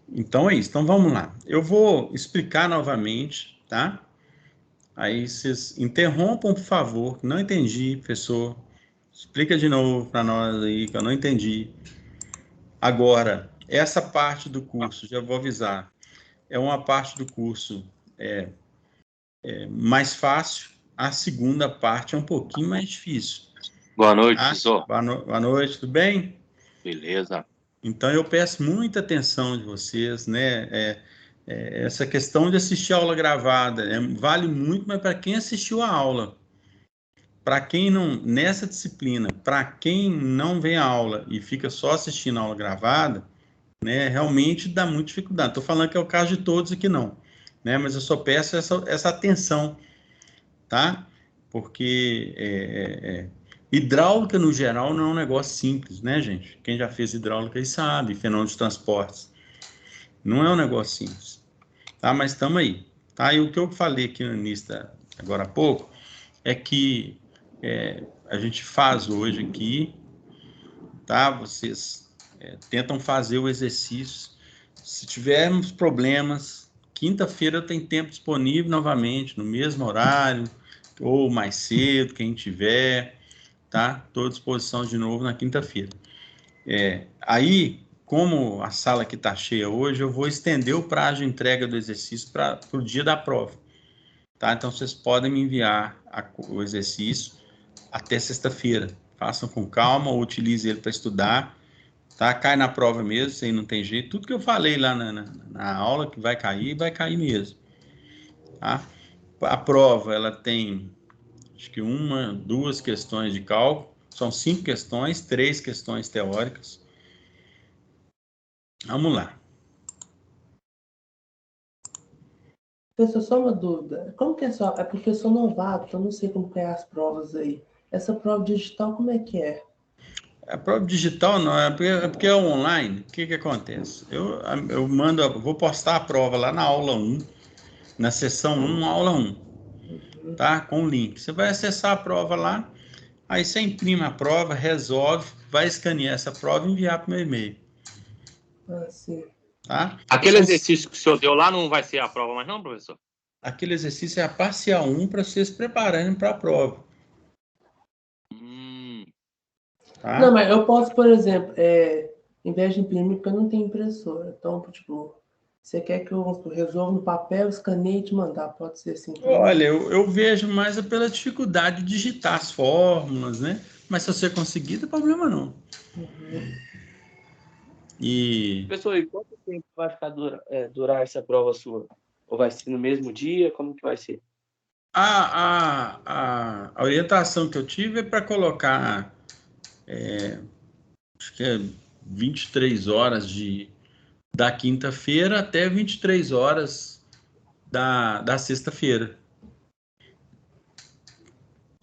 Então é isso. Então vamos lá. Eu vou explicar novamente, tá? Aí vocês interrompam, por favor. Não entendi, professor. Explica de novo para nós aí, que eu não entendi. Agora, essa parte do curso, já vou avisar, é uma parte do curso mais fácil. A segunda parte é um pouquinho mais difícil. Boa noite, Tá? professor. Boa noite, tudo bem? Beleza. Então, eu peço muita atenção de vocês, né? Essa questão de assistir a aula gravada vale muito, mas para quem assistiu a aula. Para quem não, nessa disciplina, para quem não vem a aula e fica só assistindo a aula gravada, né, realmente dá muita dificuldade. Estou falando que é o caso de todos aqui não, né? Mas eu só peço essa atenção, tá? Porque hidráulica, no geral, não é um negócio simples, né, gente? Quem já fez hidráulica aí sabe, fenômeno de transportes. Não é um negócio simples, tá? Mas estamos aí, tá? E o que eu falei aqui no início, agora há pouco, é que a gente faz hoje aqui, tá? Vocês tentam fazer o exercício. Se tivermos problemas, quinta-feira eu tenho tempo disponível novamente, no mesmo horário, ou mais cedo, quem tiver, tá? Estou à disposição de novo na quinta-feira. Aí, como a sala aqui está cheia hoje, eu vou estender o prazo de entrega do exercício para o dia da prova, tá? Então, vocês podem me enviar o exercício até sexta-feira. Façam com calma ou utilize ele para estudar, tá? Cai na prova mesmo, isso aí não tem jeito. Tudo que eu falei lá na aula que vai cair mesmo, tá? A prova, ela tem, acho que uma, duas questões de cálculo, são 5 questões, 3 questões teóricas. Vamos lá. Professor, só uma dúvida. Como que é só? É porque eu sou novato, eu não sei como que é as provas aí. Essa prova digital, como é que é? A prova digital não, é porque é online. O que acontece? Eu vou postar a prova lá na aula 1, na sessão 1, aula 1, tá? Com o link. Você vai acessar a prova lá, aí você imprime a prova, resolve, vai escanear essa prova e enviar para o meu e-mail. Ah, sim. Tá? Aquele exercício que o senhor deu lá não vai ser a prova mais não, professor? Aquele exercício é a parcial 1 para vocês se prepararem para a prova. Tá? Não, mas eu posso, por exemplo, em vez de imprimir, porque eu não tenho impressora. Então, tipo, você quer que eu resolva no papel, escaneie e te mandar? Pode ser assim também? Olha, eu vejo mais pela dificuldade de digitar as fórmulas, né? Mas se você conseguir, não tem problema não. Professor, e quanto tempo vai ficar durar essa prova sua? Ou vai ser no mesmo dia? Como que vai ser? A orientação que eu tive é para colocar, acho que é 23 horas da quinta-feira até 23 horas da sexta-feira.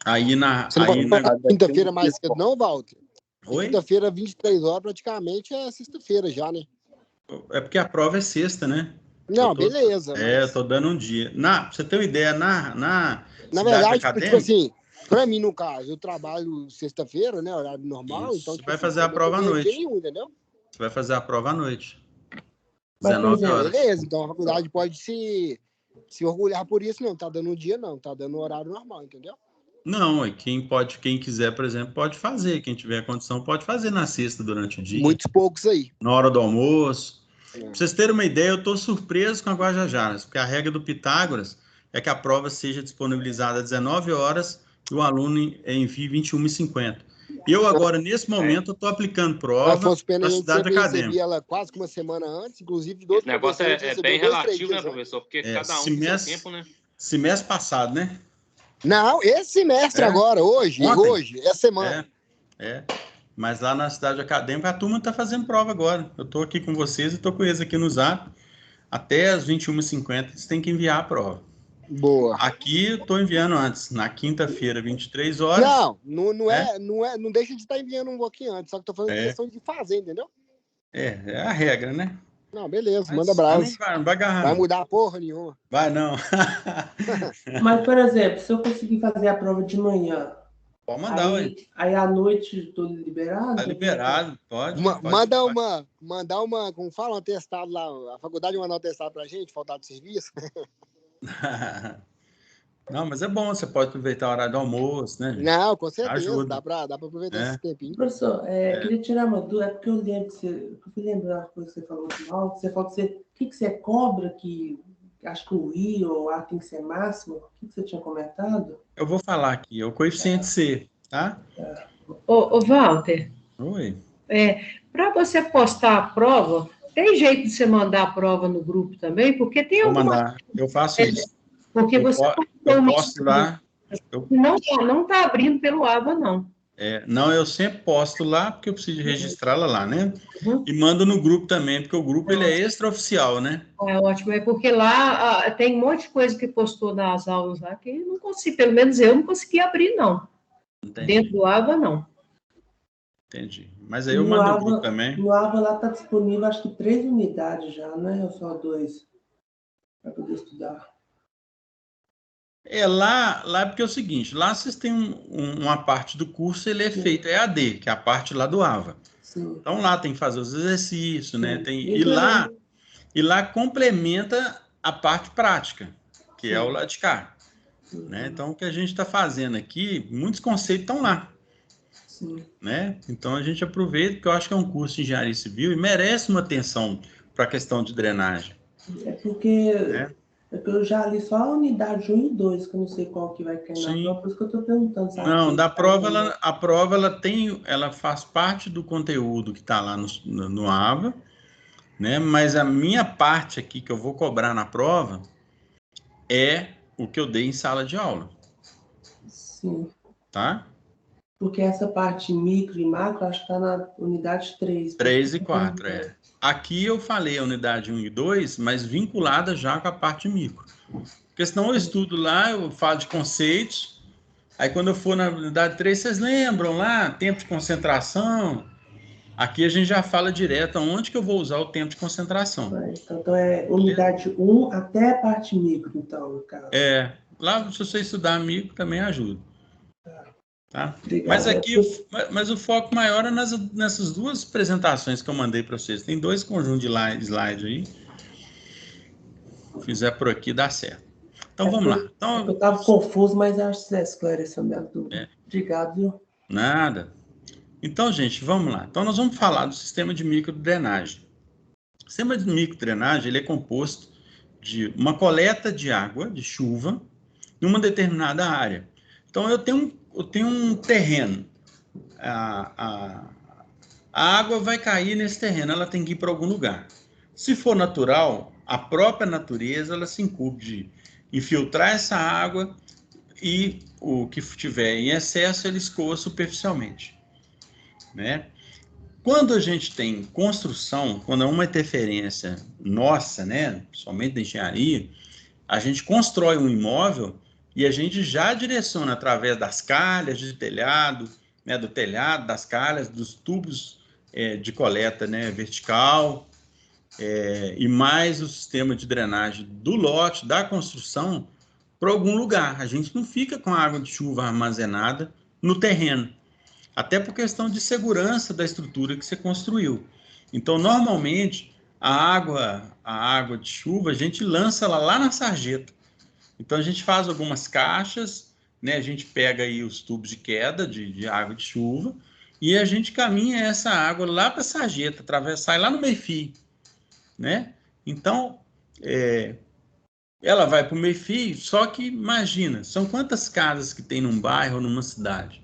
Aí Você não vai colocar quinta-feira mais cedo, não, Walter? Oi? Quinta-feira, 23 horas, praticamente é sexta-feira já, né? É porque a prova é sexta, né? Não, beleza. Eu tô dando um dia. Pra você ter uma ideia, na cidade verdade, acadêmica, tipo assim, pra mim, no caso, eu trabalho sexta-feira, né? Horário normal, isso, então você tipo, vai assim, fazer a prova à noite. Nenhum, entendeu? Você vai fazer a prova à noite. Mas, 19 horas. Beleza, então a faculdade pode se orgulhar por isso, não. Tá dando um dia, não. Tá dando um horário normal, entendeu? Não, quem quiser, por exemplo, pode fazer. Quem tiver condição pode fazer na sexta durante o dia. Muitos poucos aí. Na hora do almoço. Pra vocês terem uma ideia, eu tô surpreso com a Guajajaras, porque a regra do Pitágoras é que a prova seja disponibilizada às 19 horas e o aluno envie 21h50. Eu agora, nesse momento, eu tô aplicando prova para a cidade acadêmica. Recebi ela quase que uma semana antes, inclusive Esse negócio é bem relativo, né, professor? Porque cada um tem seu tempo, né? Semestre passado, né? Não, esse semestre agora, hoje, essa semana. Mas lá na cidade acadêmica, a turma está fazendo prova agora. Eu estou aqui com vocês e estou com eles aqui no Zap. Até as 21h50, eles têm que enviar a prova. Boa. Aqui eu estou enviando antes, na quinta-feira, 23 horas. Não deixa de estar enviando um pouquinho antes, só que estou falando de questão de fazer, entendeu? É a regra, né? Não, beleza, manda abraço. Não vai agarrar. Vai mudar porra nenhuma. Vai não. Mas, por exemplo, se eu conseguir fazer a prova de manhã, Pode mandar, ué. Aí à noite tudo liberado? Tá liberado, pode. Mandar uma, como fala, um atestado lá, a faculdade mandar um atestado pra gente, faltar de serviço. Não, mas é bom, você pode aproveitar o horário do almoço, né, gente? Não, com certeza, Ajuda. dá pra aproveitar esse tempinho. Professor, queria tirar uma dúvida, porque eu lembro que eu fui lembrar uma coisa que você falou no final, que você falou que o que você cobra, que acho que o I ou A tem que ser máximo, o que você tinha comentado? Eu vou falar aqui, é o coeficiente C, tá? Ô, Walter, Oi. para você postar a prova, tem jeito de você mandar a prova no grupo também? Porque tem Vou alguma... mandar, eu faço isso. Porque você Eu posto lá. não tá abrindo pelo AVA, não. Não, eu sempre posto lá, porque eu preciso registrá-la lá, né? Uhum. E mando no grupo também, porque o grupo ele é extraoficial, né? É ótimo, é porque lá tem um monte de coisa que postou nas aulas lá que eu não consegui, pelo menos eu não consegui abrir, não. Entendi. Dentro do AVA, não. Entendi. Mas aí eu mando no grupo também. No AVA lá está disponível, acho que 3 unidades já, não é? Ou só 2? Para poder estudar. Lá é porque é o seguinte, lá vocês têm uma parte do curso, ele é feito EAD, que é a parte lá do AVA. Sim. Então lá tem que fazer os exercícios, né? Sim. E lá complementa a parte prática, que é o lado de cá. Né? Então o que a gente está fazendo aqui, muitos conceitos estão lá. Sim. Né? Então a gente aproveita, porque eu acho que é um curso de engenharia civil e merece uma atenção para a questão de drenagem. É porque eu já li só a unidade 1 e 2, que eu não sei qual que vai cair na prova, por isso que eu estou perguntando. Sabe? Não, da prova, a prova ela faz parte do conteúdo que está lá no AVA, né? Mas a minha parte aqui que eu vou cobrar na prova é o que eu dei em sala de aula. Sim. Tá? Porque essa parte micro e macro, acho que está na unidade 3. 3 e 4, Aqui eu falei a unidade 1 e 2, mas vinculada já com a parte micro. Porque senão eu estudo lá, eu falo de conceitos, aí quando eu for na unidade 3, vocês lembram lá, tempo de concentração? Aqui a gente já fala direto onde que eu vou usar o tempo de concentração. Então é unidade 1 até a parte micro, então, no caso. Lá se você estudar micro também ajuda. Tá? Obrigado. Mas aqui, mas o foco maior é nessas duas apresentações que eu mandei para vocês. Tem 2 conjuntos de slide aí. Se fizer por aqui, dá certo. Então, vamos lá. Então, eu estava confuso, mas acho que você esclareceu minha dúvida. Obrigado, viu? Nada. Então, gente, vamos lá. Então, nós vamos falar do sistema de microdrenagem. O sistema de microdrenagem ele é composto de uma coleta de água, de chuva, em uma determinada área. Então, eu tenho um terreno. A água vai cair nesse terreno, ela tem que ir para algum lugar. Se for natural, a própria natureza ela se incumbe de infiltrar essa água e o que tiver em excesso ele escoa superficialmente. Né? Quando a gente tem construção, quando é uma interferência nossa, né, somente da engenharia, a gente constrói um imóvel e a gente já direciona através das calhas de telhado, né, do telhado, das calhas, dos tubos de coleta, né, vertical, e mais o sistema de drenagem do lote, da construção, para algum lugar. A gente não fica com a água de chuva armazenada no terreno, até por questão de segurança da estrutura que você construiu. Então, normalmente, a água de chuva, a gente lança ela lá na sarjeta. Então, a gente faz algumas caixas, né? A gente pega aí os tubos de queda de água de chuva e a gente caminha essa água lá para a sarjeta, sai lá no meio-fio, né? Então, ela vai para o meio-fio, só que imagina, são quantas casas que tem num bairro ou numa cidade?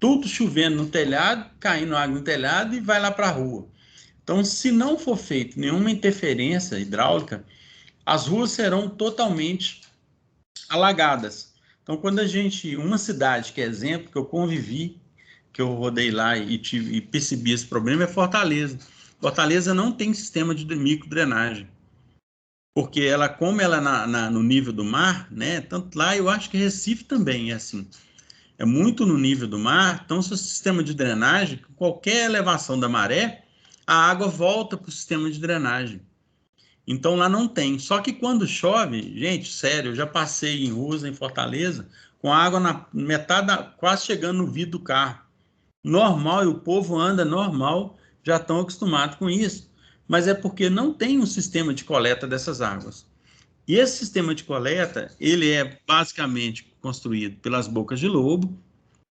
Tudo chovendo no telhado, caindo água no telhado e vai lá para a rua. Então, se não for feita nenhuma interferência hidráulica, as ruas serão totalmente alagadas. Então, quando uma cidade, que é exemplo, que eu convivi, que eu rodei lá e percebi esse problema, é Fortaleza. Fortaleza não tem sistema de microdrenagem, porque ela, como ela no nível do mar, né, tanto lá, eu acho que Recife também é assim, é muito no nível do mar, então seu sistema de drenagem, qualquer elevação da maré, a água volta para o sistema de drenagem. Então lá não tem. Só que quando chove, gente, sério, eu já passei em ruas em Fortaleza, com água na metade, quase chegando no vidro do carro. Normal, e o povo anda normal, já estão acostumados com isso. Mas é porque não tem um sistema de coleta dessas águas. E esse sistema de coleta, ele é basicamente construído pelas bocas de lobo.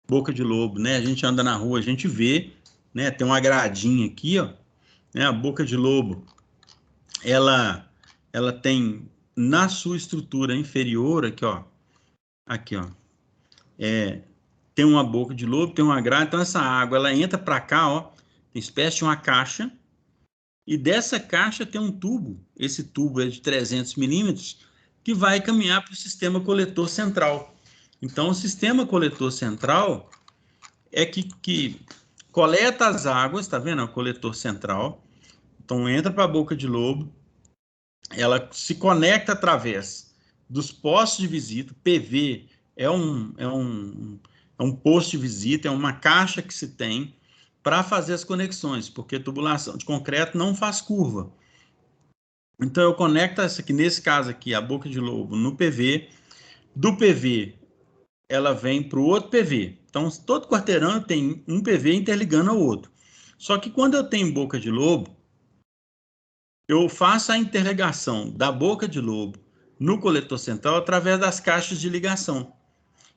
Boca de lobo, né? A gente anda na rua, a gente vê, né? Tem uma gradinha aqui, ó. Né? A boca de lobo, ela tem na sua estrutura inferior aqui, ó. Aqui, ó. Tem uma boca de lobo, tem uma grade. Então essa água, ela entra para cá, ó. Tem espécie de uma caixa. E dessa caixa tem um tubo. Esse tubo é de 300 milímetros que vai caminhar para o sistema coletor central. Então, o sistema coletor central é que coleta as águas, tá vendo? É o coletor central. Então, entra para a boca de lobo, ela se conecta através dos postos de visita. PV é um posto de visita, é uma caixa que se tem para fazer as conexões, porque tubulação de concreto não faz curva. Então, eu conecto essa aqui, nesse caso aqui, a boca de lobo no PV. Do PV, ela vem para o outro PV. Então, todo quarteirão tem um PV interligando ao outro. Só que quando eu tenho boca de lobo, eu faço a interligação da boca de lobo no coletor central através das caixas de ligação.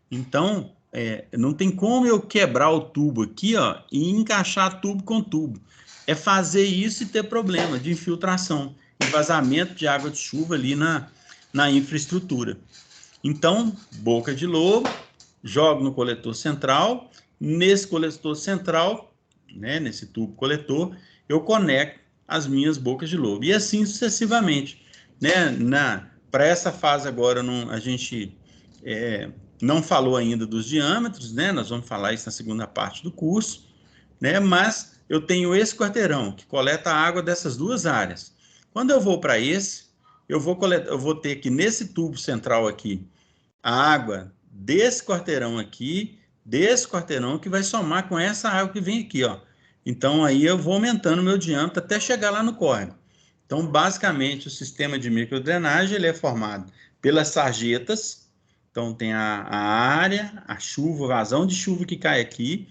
Então, não tem como eu quebrar o tubo aqui, ó, e encaixar tubo com tubo. É fazer isso e ter problema de infiltração e vazamento de água de chuva ali na infraestrutura. Então, boca de lobo, jogo no coletor central. Nesse coletor central, né, nesse tubo coletor, eu conecto as minhas bocas de lobo. E assim sucessivamente. Né? Para essa fase agora, a gente não falou ainda dos diâmetros, né? Nós vamos falar isso na segunda parte do curso, né? Mas eu tenho esse quarteirão que coleta a água dessas duas áreas. Quando eu vou para esse, eu vou ter que nesse tubo central aqui, a água desse quarteirão aqui, desse quarteirão que vai somar com essa água que vem aqui, ó. Então aí eu vou aumentando o meu diâmetro até chegar lá no córrego. Então, basicamente, o sistema de microdrenagem ele é formado pelas sarjetas. Então, tem a área, a chuva, a vazão de chuva que cai aqui.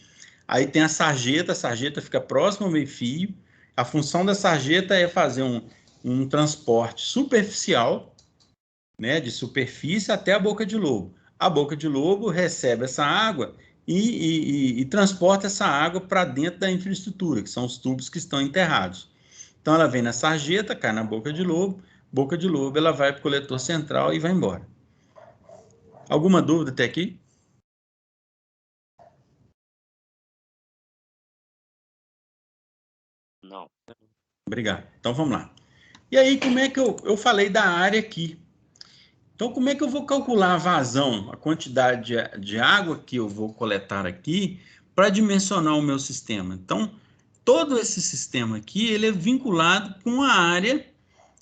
Aí tem a sarjeta fica próximo ao meio-fio. A função da sarjeta é fazer um transporte superficial, né, de superfície até a boca de lobo. A boca de lobo recebe essa água e transporta essa água para dentro da infraestrutura, que são os tubos que estão enterrados. Então, ela vem na sarjeta, cai na boca de lobo ela vai para o coletor central e vai embora. Alguma dúvida até aqui? Não. Obrigado. Então, vamos lá. E aí, como é que eu falei da área aqui? Então, como é que eu vou calcular a vazão, a quantidade de água que eu vou coletar aqui para dimensionar o meu sistema? Então, todo esse sistema aqui, ele é vinculado com a área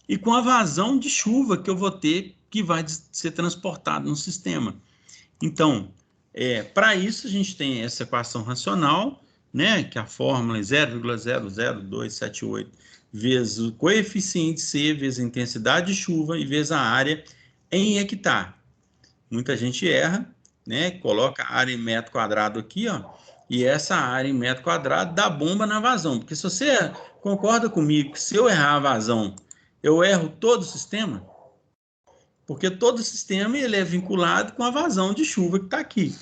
e com a vazão de chuva que eu vou ter, que vai ser transportado no sistema. Então, para isso, a gente tem essa equação racional, né, que a fórmula é 0,00278 vezes o coeficiente C, vezes a intensidade de chuva e vezes a área em hectare. Muita gente erra, né, coloca a área em metro quadrado aqui, ó, e essa área em metro quadrado dá bomba na vazão. Porque se você concorda comigo que se eu errar a vazão, eu erro todo o sistema, porque todo o sistema ele é vinculado com a vazão de chuva que está aqui.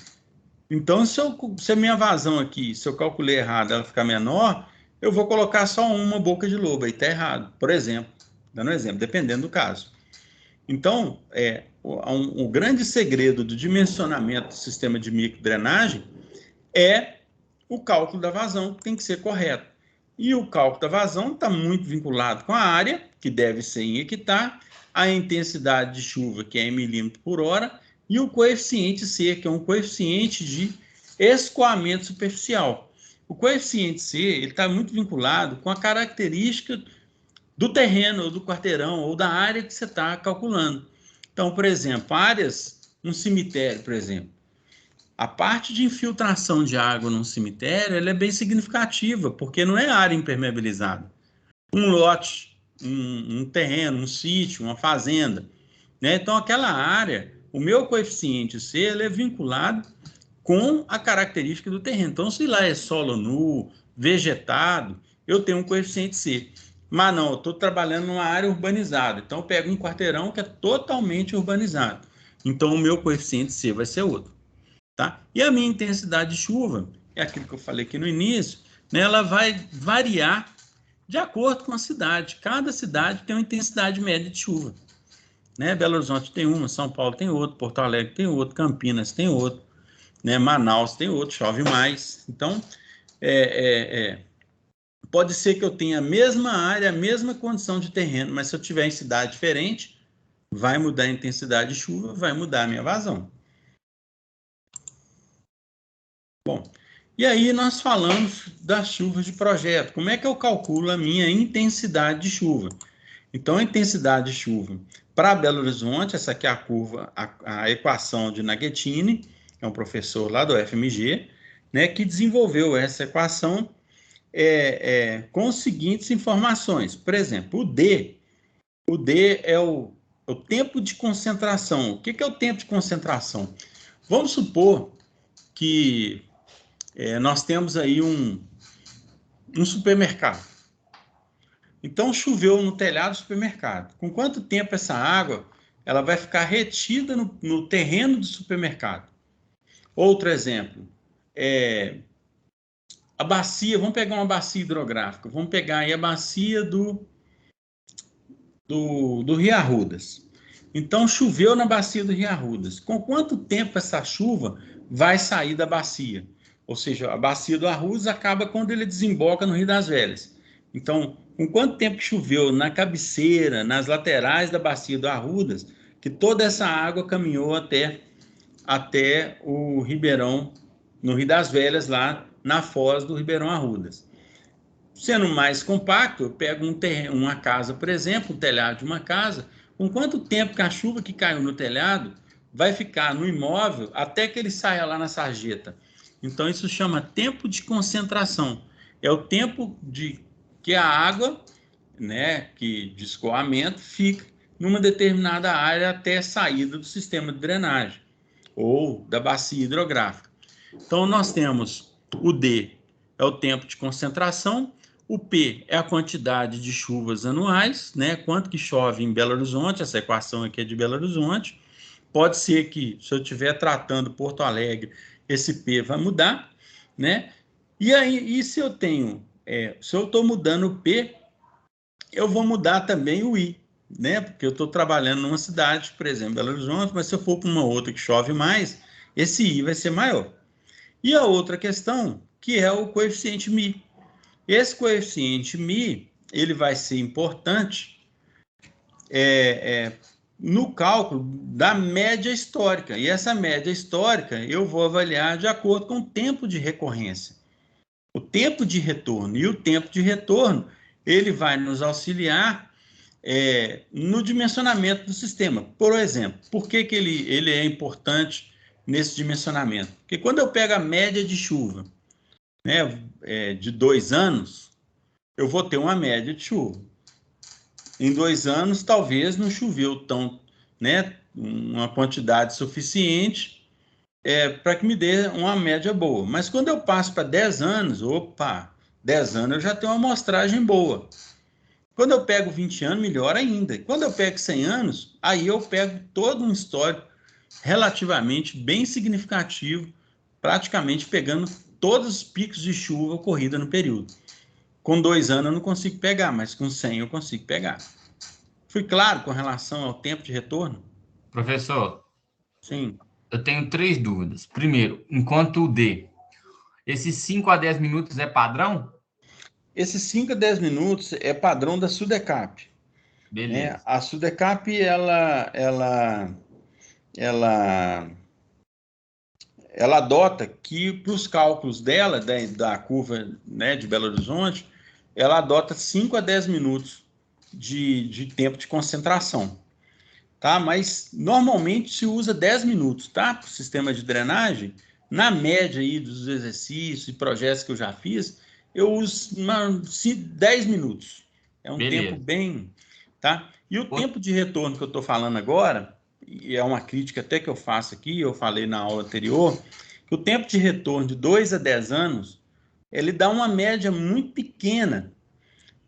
Então, se a minha vazão aqui, se eu calculei errado, ela ficar menor, eu vou colocar só uma boca de lobo, aí está errado, por exemplo. Dando um exemplo, dependendo do caso. Então, o grande segredo do dimensionamento do sistema de microdrenagem é o cálculo da vazão, que tem que ser correto. E o cálculo da vazão está muito vinculado com a área, que deve ser em hectare, a intensidade de chuva, que é em milímetro por hora, e o coeficiente C, que é um coeficiente de escoamento superficial. O coeficiente C está muito vinculado com a característica do terreno, ou do quarteirão, ou da área que você está calculando. Então, por exemplo, áreas, um cemitério, por exemplo, a parte de infiltração de água num cemitério ela é bem significativa, porque não é área impermeabilizada. Um lote, um terreno, um sítio, uma fazenda, né? Então, aquela área o meu coeficiente C ele é vinculado com a característica do terreno. Então, se lá é solo nu, vegetado, eu tenho um coeficiente C. Mas não, eu estou trabalhando numa área urbanizada. Então, eu pego um quarteirão que é totalmente urbanizado. Então, o meu coeficiente C vai ser outro. Tá? E a minha intensidade de chuva, é aquilo que eu falei aqui no início, né, ela vai variar de acordo com a cidade. Cada cidade tem uma intensidade média de chuva. Né? Belo Horizonte tem uma, São Paulo tem outro, Porto Alegre tem outro, Campinas tem outro, né? Manaus tem outro, chove mais. Então, pode ser que eu tenha a mesma área, a mesma condição de terreno, mas se eu tiver em cidade diferente, vai mudar a intensidade de chuva, vai mudar a minha vazão. Bom, e aí nós falamos das chuvas de projeto. Como é que eu calculo a minha intensidade de chuva? Então, a intensidade de chuva para Belo Horizonte, essa aqui é a curva, a equação de Naghettini, é um professor lá do FMG, né, que desenvolveu essa equação com as seguintes informações. Por exemplo, o D é o tempo de concentração. O que é o tempo de concentração? Vamos supor que nós temos aí um supermercado. Então, choveu no telhado do supermercado. Com quanto tempo essa água ela vai ficar retida no terreno do supermercado? Outro exemplo, a bacia, vamos pegar uma bacia hidrográfica, vamos pegar aí a bacia do Rio Arrudas. Então, choveu na bacia do Rio Arrudas. Com quanto tempo essa chuva vai sair da bacia? Ou seja, a bacia do Arrudas acaba quando ele desemboca no Rio das Velhas. Então, com quanto tempo que choveu na cabeceira, nas laterais da bacia do Arrudas, que toda essa água caminhou até o Ribeirão, no Rio das Velhas, lá na foz do Ribeirão Arrudas. Sendo mais compacto, eu pego uma casa, por exemplo, o telhado de uma casa, com quanto tempo que a chuva que caiu no telhado vai ficar no imóvel até que ele saia lá na sarjeta. Então, isso chama tempo de concentração. É o tempo que a água, né, de escoamento, fica numa determinada área até a saída do sistema de drenagem ou da bacia hidrográfica. Então, nós temos o D, é o tempo de concentração, o P é a quantidade de chuvas anuais, né, quanto que chove em Belo Horizonte, essa equação aqui é de Belo Horizonte. Pode ser que, se eu estiver tratando Porto Alegre, esse P vai mudar, né? E aí, se eu estou mudando o P, eu vou mudar também o I, né? Porque eu estou trabalhando numa cidade, por exemplo, Belo Horizonte, mas se eu for para uma outra que chove mais, esse I vai ser maior. E a outra questão, que é o coeficiente Mi. Esse coeficiente Mi, ele vai ser importante no cálculo da média histórica. E essa média histórica eu vou avaliar de acordo com o tempo de recorrência. O tempo de retorno. E o tempo de retorno, ele vai nos auxiliar no dimensionamento do sistema. Por exemplo, por que ele é importante nesse dimensionamento? Porque quando eu pego a média de chuva, né, de 2 anos, eu vou ter uma média de chuva. Em 2 anos, talvez não choveu tão, né, uma quantidade suficiente para que me dê uma média boa. Mas quando eu passo para 10 anos, 10 anos eu já tenho uma amostragem boa. Quando eu pego 20 anos, melhor ainda. Quando eu pego 100 anos, aí eu pego todo um histórico relativamente bem significativo, praticamente pegando todos os picos de chuva ocorrida no período. Com 2 anos eu não consigo pegar, mas com 100 eu consigo pegar. Fui claro com relação ao tempo de retorno? Professor, Sim. eu tenho 3 dúvidas. Primeiro, enquanto o D, esses 5 a 10 minutos é padrão? Esses 5 a 10 minutos é padrão da SUDECAP. Beleza. Né? A SUDECAP, ela adota que, para os cálculos dela, da curva, né, de Belo Horizonte, ela adota 5 a 10 minutos de tempo de concentração. Tá? Mas, normalmente, se usa 10 minutos, tá? Para o sistema de drenagem, na média aí dos exercícios e projetos que eu já fiz, eu uso 10 minutos. É um tempo bem... Tá? E o tempo de retorno que eu estou falando agora e é uma crítica até que eu faço aqui, eu falei na aula anterior, que o tempo de retorno de 2 a 10 anos, ele dá uma média muito pequena,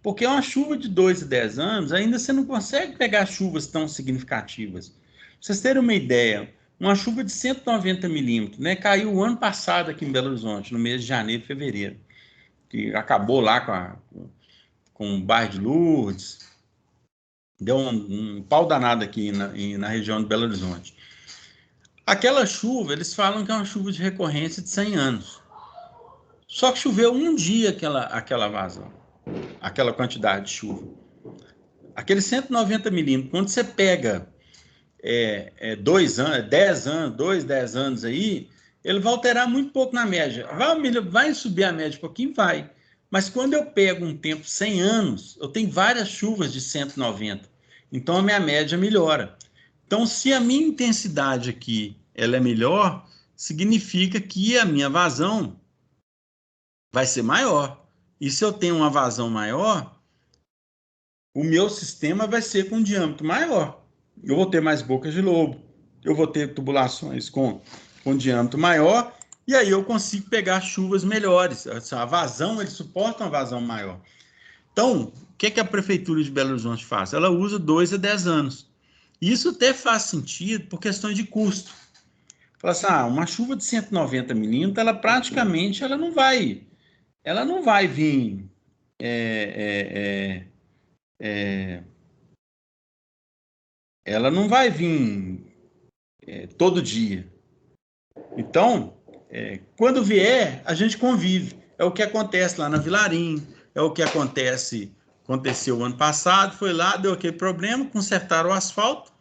porque uma chuva de 2 a 10 anos, ainda você não consegue pegar chuvas tão significativas. Pra vocês terem uma ideia, uma chuva de 190 milímetros, né, caiu o ano passado aqui em Belo Horizonte, no mês de janeiro e fevereiro, que acabou lá com o bairro de Lourdes, deu um pau danado aqui na região de Belo Horizonte. Aquela chuva, eles falam que é uma chuva de recorrência de 100 anos. Só que choveu um dia aquela vazão, aquela quantidade de chuva. Aqueles 190 milímetros, quando você pega 2 anos, 10 anos, 10 anos aí, ele vai alterar muito pouco na média. Vai subir a média um pouquinho? Vai. Mas quando eu pego um tempo 100 anos, eu tenho várias chuvas de 190. Então a minha média melhora. Então, se a minha intensidade aqui ela é melhor, significa que a minha vazão vai ser maior. E se eu tenho uma vazão maior, o meu sistema vai ser com um diâmetro maior. Eu vou ter mais bocas de lobo, eu vou ter tubulações com diâmetro maior, e aí eu consigo pegar chuvas melhores. A vazão, ele suporta uma vazão maior. Então, o que a Prefeitura de Belo Horizonte faz? Ela usa 2 a 10 anos. Isso até faz sentido por questões de custo. Fala assim, uma chuva de 190 milímetros, ela praticamente não vai vir ela não vai vir todo dia. Então, quando vier, a gente convive. É o que acontece lá na Vilarim, é o que aconteceu ano passado, foi lá, deu aquele problema, consertaram o asfalto,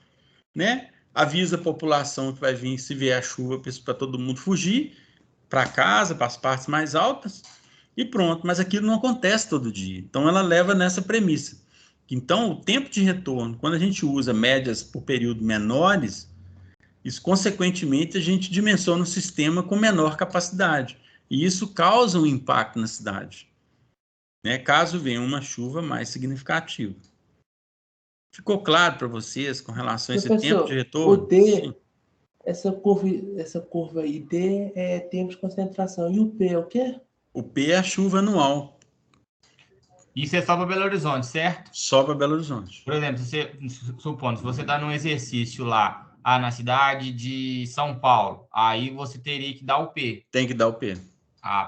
né? Avisa a população que vai vir, se vier a chuva, para todo mundo fugir para casa, para as partes mais altas, e pronto. Mas aquilo não acontece todo dia. Então, ela leva nessa premissa. Então, o tempo de retorno, quando a gente usa médias por período menores, isso, consequentemente, a gente dimensiona o sistema com menor capacidade. E isso causa um impacto na cidade, né? Caso venha uma chuva mais significativa. Ficou claro para vocês com relação a esse tempo de retorno? O D, essa curva aí, D é tempo de concentração. E o P é o quê? O P é a chuva anual. Isso é só para Belo Horizonte, certo? Só para Belo Horizonte. Por exemplo, supondo, se você está num exercício lá, na cidade de São Paulo, aí você teria que dar o P. Tem que dar o P.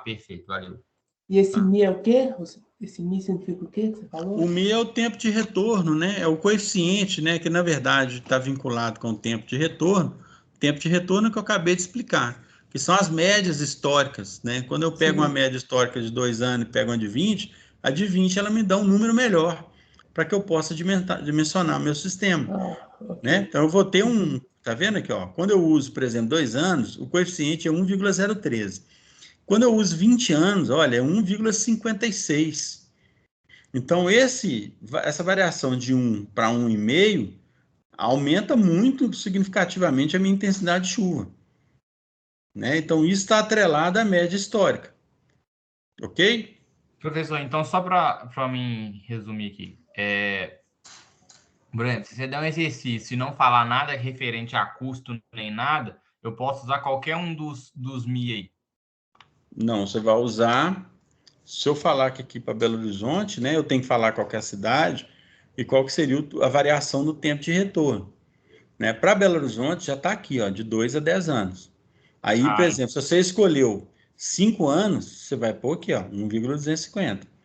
Perfeito, valeu. E esse Mi é o quê? Esse Mi significa o quê que você falou? O Mi é o tempo de retorno, né? É o coeficiente, né? Que, na verdade, está vinculado com o tempo de retorno. Tempo de retorno que eu acabei de explicar, que são as médias históricas, né? Quando eu pego uma média histórica de 2 anos e pego uma de 20, a de 20 ela me dá um número melhor para que eu possa dimensionar meu sistema, okay. Né? Então, eu vou ter tá vendo aqui, ó? Quando eu uso, por exemplo, 2 anos, o coeficiente é 1,013. Quando eu uso 20 anos, olha, é 1,56. Então, essa variação de 1 para 1,5 aumenta muito significativamente a minha intensidade de chuva, né? Então, isso está atrelado à média histórica. Ok? Professor, então, só para mim resumir aqui. Por exemplo, se você der um exercício e não falar nada referente a custo nem nada, eu posso usar qualquer um dos Mi aí. Não, você vai usar... Se eu falar que aqui para Belo Horizonte, né, eu tenho que falar qual que é a cidade e qual que seria a variação do tempo de retorno. Né? Para Belo Horizonte já está aqui, ó, de 2 a 10 anos. Aí, por exemplo, se você escolheu 5 anos, você vai pôr aqui, ó, 1,250.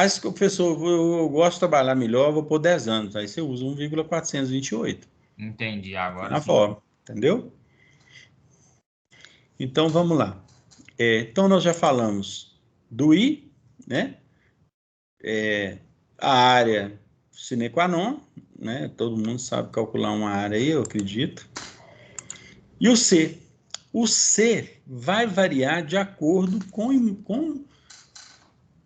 Se o professor, eu gosto de trabalhar melhor, eu vou pôr 10 anos. Aí você usa 1,428. Entendi, agora na sim. forma, entendeu? Então, vamos lá. Então, nós já falamos do I, né? A área sine qua non, né? Todo mundo sabe calcular uma área aí, eu acredito. E o C? O C vai variar de acordo com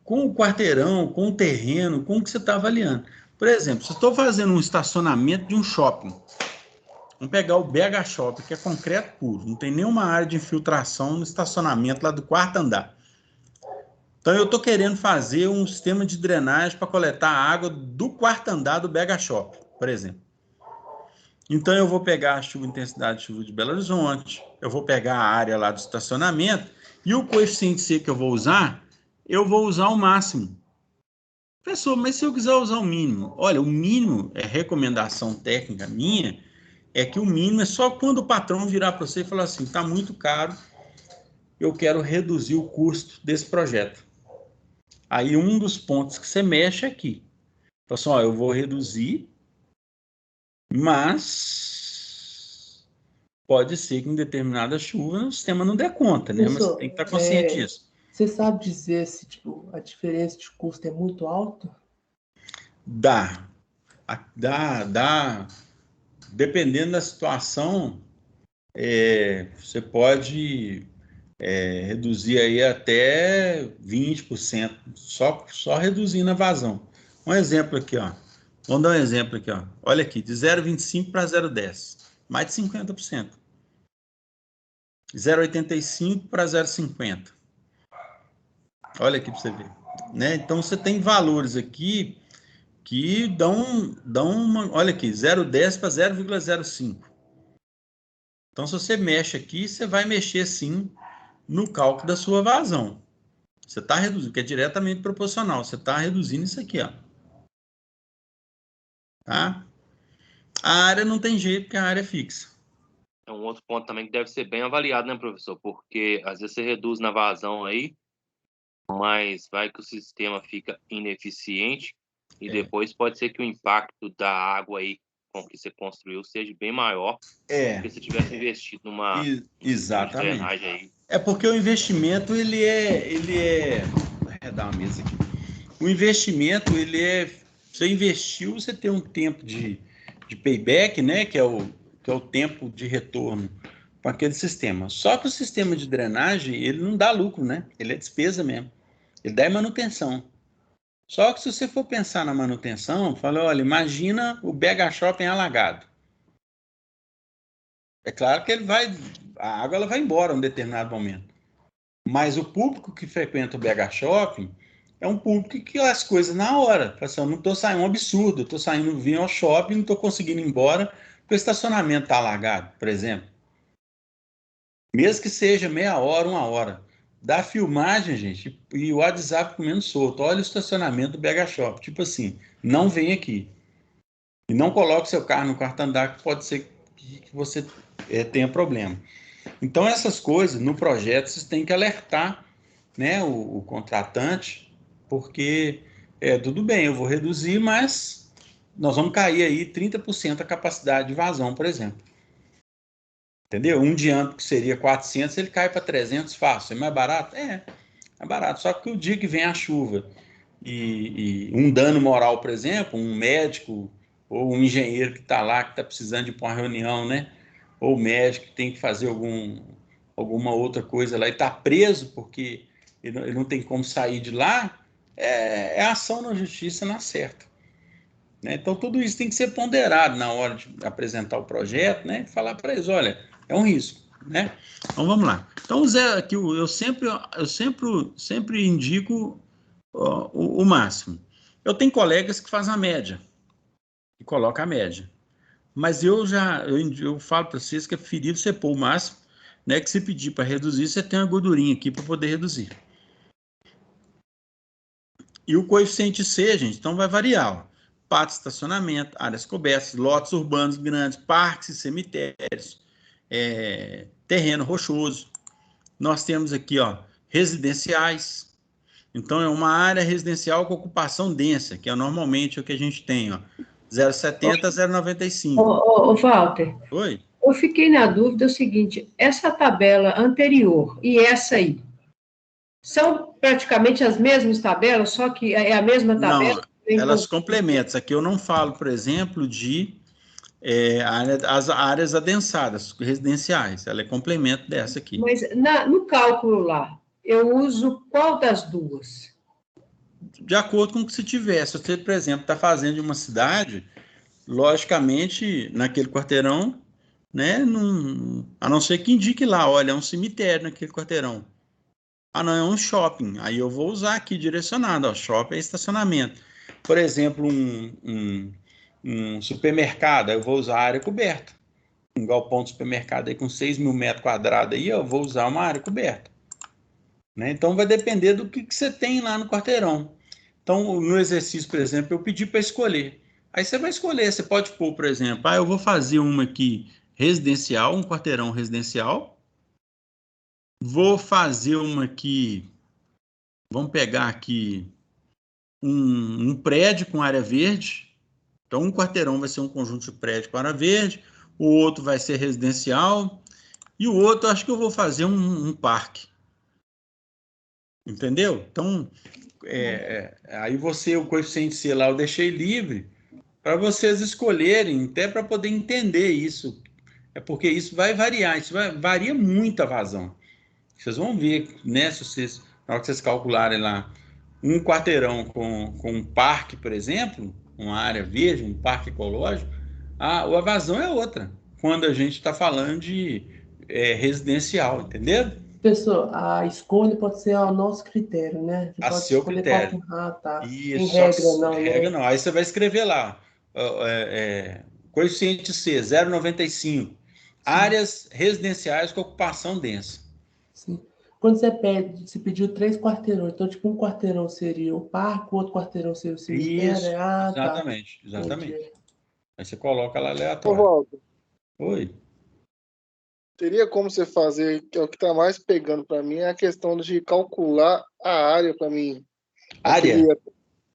o quarteirão, com o terreno, com o que você está avaliando. Por exemplo, se eu estou fazendo um estacionamento de um shopping, vamos pegar o BH Shopping, que é concreto puro, não tem nenhuma área de infiltração no estacionamento lá do 4º andar. Então, eu estou querendo fazer um sistema de drenagem para coletar a água do 4º andar do BH Shopping, por exemplo. Então, eu vou pegar a intensidade de chuva de Belo Horizonte, eu vou pegar a área lá do estacionamento, e o coeficiente C que eu vou usar o máximo. Professor, mas se eu quiser usar o mínimo? Olha, o mínimo, recomendação técnica minha, é que o mínimo é só quando o patrão virar para você e falar assim, está muito caro, eu quero reduzir o custo desse projeto. Aí um dos pontos que você mexe é aqui. Então, assim, ó, eu vou reduzir, mas pode ser que em determinada chuva o sistema não dê conta, né? Mas você tem que estar consciente disso. Você sabe dizer se tipo, a diferença de custo é muito alta? Dá. Dependendo da situação, você pode reduzir aí até 20%, só reduzindo a vazão. Um exemplo aqui, ó. Vamos dar um exemplo aqui, ó. Olha aqui, de 0,25 para 0,10, mais de 50%. 0,85 para 0,50. Olha aqui para você ver, né? Então você tem valores aqui que dão uma, olha aqui, 0,10 para 0,05. Então se você mexe aqui, você vai mexer sim no cálculo da sua vazão. Você está reduzindo, que é diretamente proporcional. Você está reduzindo isso aqui, ó. Tá? A área não tem jeito, porque a área é fixa. É um outro ponto também que deve ser bem avaliado, né, professor? Porque às vezes você reduz na vazão aí, mas vai que o sistema fica ineficiente e depois pode ser que o impacto da água aí com que você construiu seja bem maior do que se tivesse investido numa Exatamente. drenagem aí. É porque o investimento, ele é... Vou arredar uma mesa aqui. O investimento, você investiu, você tem um tempo de payback, né? Que é o tempo de retorno para aquele sistema. Só que o sistema de drenagem, ele não dá lucro, né? Ele é despesa mesmo. Ele dá manutenção. Só que se você for pensar na manutenção, fala, olha, imagina o BH Shopping alagado. É claro que a água ela vai embora em um determinado momento. Mas o público que frequenta o BH Shopping é um público que as coisas na hora. Eu não estou saindo um absurdo, eu estou saindo, vim ao shopping, não estou conseguindo ir embora, porque o estacionamento está alagado, por exemplo. Mesmo que seja meia hora, 1 hora. Da filmagem, gente, e o WhatsApp comendo solto. Olha o estacionamento do BH Shopping. Tipo assim, não vem aqui. E não coloque seu carro no quarto andar, que pode ser que você tenha problema. Então, essas coisas, no projeto, vocês têm que alertar, né, o contratante, porque tudo bem, eu vou reduzir, mas nós vamos cair aí 30% a capacidade de vazão, por exemplo. Entendeu? Um diâmetro que seria 400, ele cai para 300 fácil. É mais barato? É barato. Só que o dia que vem a chuva e um dano moral, por exemplo, um médico ou um engenheiro que está lá, que está precisando de ir para uma reunião, né? Ou médico que tem que fazer alguma outra coisa lá e está preso porque ele não tem como sair de lá, é ação na justiça na certa. Né? Então, tudo isso tem que ser ponderado na hora de apresentar o projeto, né? Falar para eles, olha, é um risco, né? Então, vamos lá. Então, Zé, aqui, eu sempre indico o máximo. Eu tenho colegas que fazem a média e colocam a média. Mas eu falo para vocês que é preferido você pôr o máximo, né? Que se pedir para reduzir, você tem uma gordurinha aqui para poder reduzir. E o coeficiente C, gente, então vai variar, ó. Pátio de estacionamento, áreas cobertas, lotes urbanos grandes, parques e cemitérios, terreno rochoso. Nós temos aqui, ó, residenciais. Então, é uma área residencial com ocupação densa, que é normalmente o que a gente tem, ó, 0,70 a 0,95. Ô, Walter. Oi? Eu fiquei na dúvida o seguinte, essa tabela anterior e essa aí, são praticamente as mesmas tabelas, só que é a mesma tabela? Não, elas complementam. Aqui eu não falo, por exemplo, de as áreas adensadas, residenciais. Ela é complemento dessa aqui. Mas no cálculo lá, eu uso qual das duas? De acordo com o que você tiver. Se você, por exemplo, está fazendo de uma cidade, logicamente, naquele quarteirão, né, a não ser que indique lá, olha, é um cemitério naquele quarteirão. Ah, não, é um shopping. Aí eu vou usar aqui direcionado, ó, shopping é estacionamento. Por exemplo, um supermercado, aí eu vou usar a área coberta. Um galpão de supermercado aí com 6 mil metros quadrados, aí eu vou usar uma área coberta. Né? Então, vai depender do que você tem lá no quarteirão. Então, no exercício, por exemplo, eu pedi para escolher. Aí você vai escolher, você pode pôr, por exemplo, eu vou fazer uma aqui residencial, um quarteirão residencial. Vou fazer uma aqui, vamos pegar aqui um prédio com área verde. Então, um quarteirão vai ser um conjunto de prédio com área verde, o outro vai ser residencial, e o outro, acho que eu vou fazer um parque. Entendeu? Então, aí o coeficiente C lá eu deixei livre para vocês escolherem, até para poder entender isso. É porque isso vai variar, varia muito a vazão. Vocês vão ver, né, na hora que vocês calcularem lá, um quarteirão com um parque, por exemplo, uma área verde, um parque ecológico, a vazão é outra, quando a gente está falando de residencial, entendeu? Professor, a escolha pode ser ao nosso critério, né? A Pode seu escolher critério. tá. Isso, Tem regra não, regra né? não. Aí você vai escrever lá, coeficiente C, 0,95. Áreas residenciais com ocupação densa. Sim. Quando você pediu 3 quarteirões, então, tipo, um quarteirão seria o parque, o outro quarteirão seria o cemitério. Isso, Tá. exatamente. Entendi. Aí você coloca lá Ô, aleatório. Walter, Oi. teria como você fazer, que é o que está mais pegando para mim, é a questão de calcular a área para mim. Área?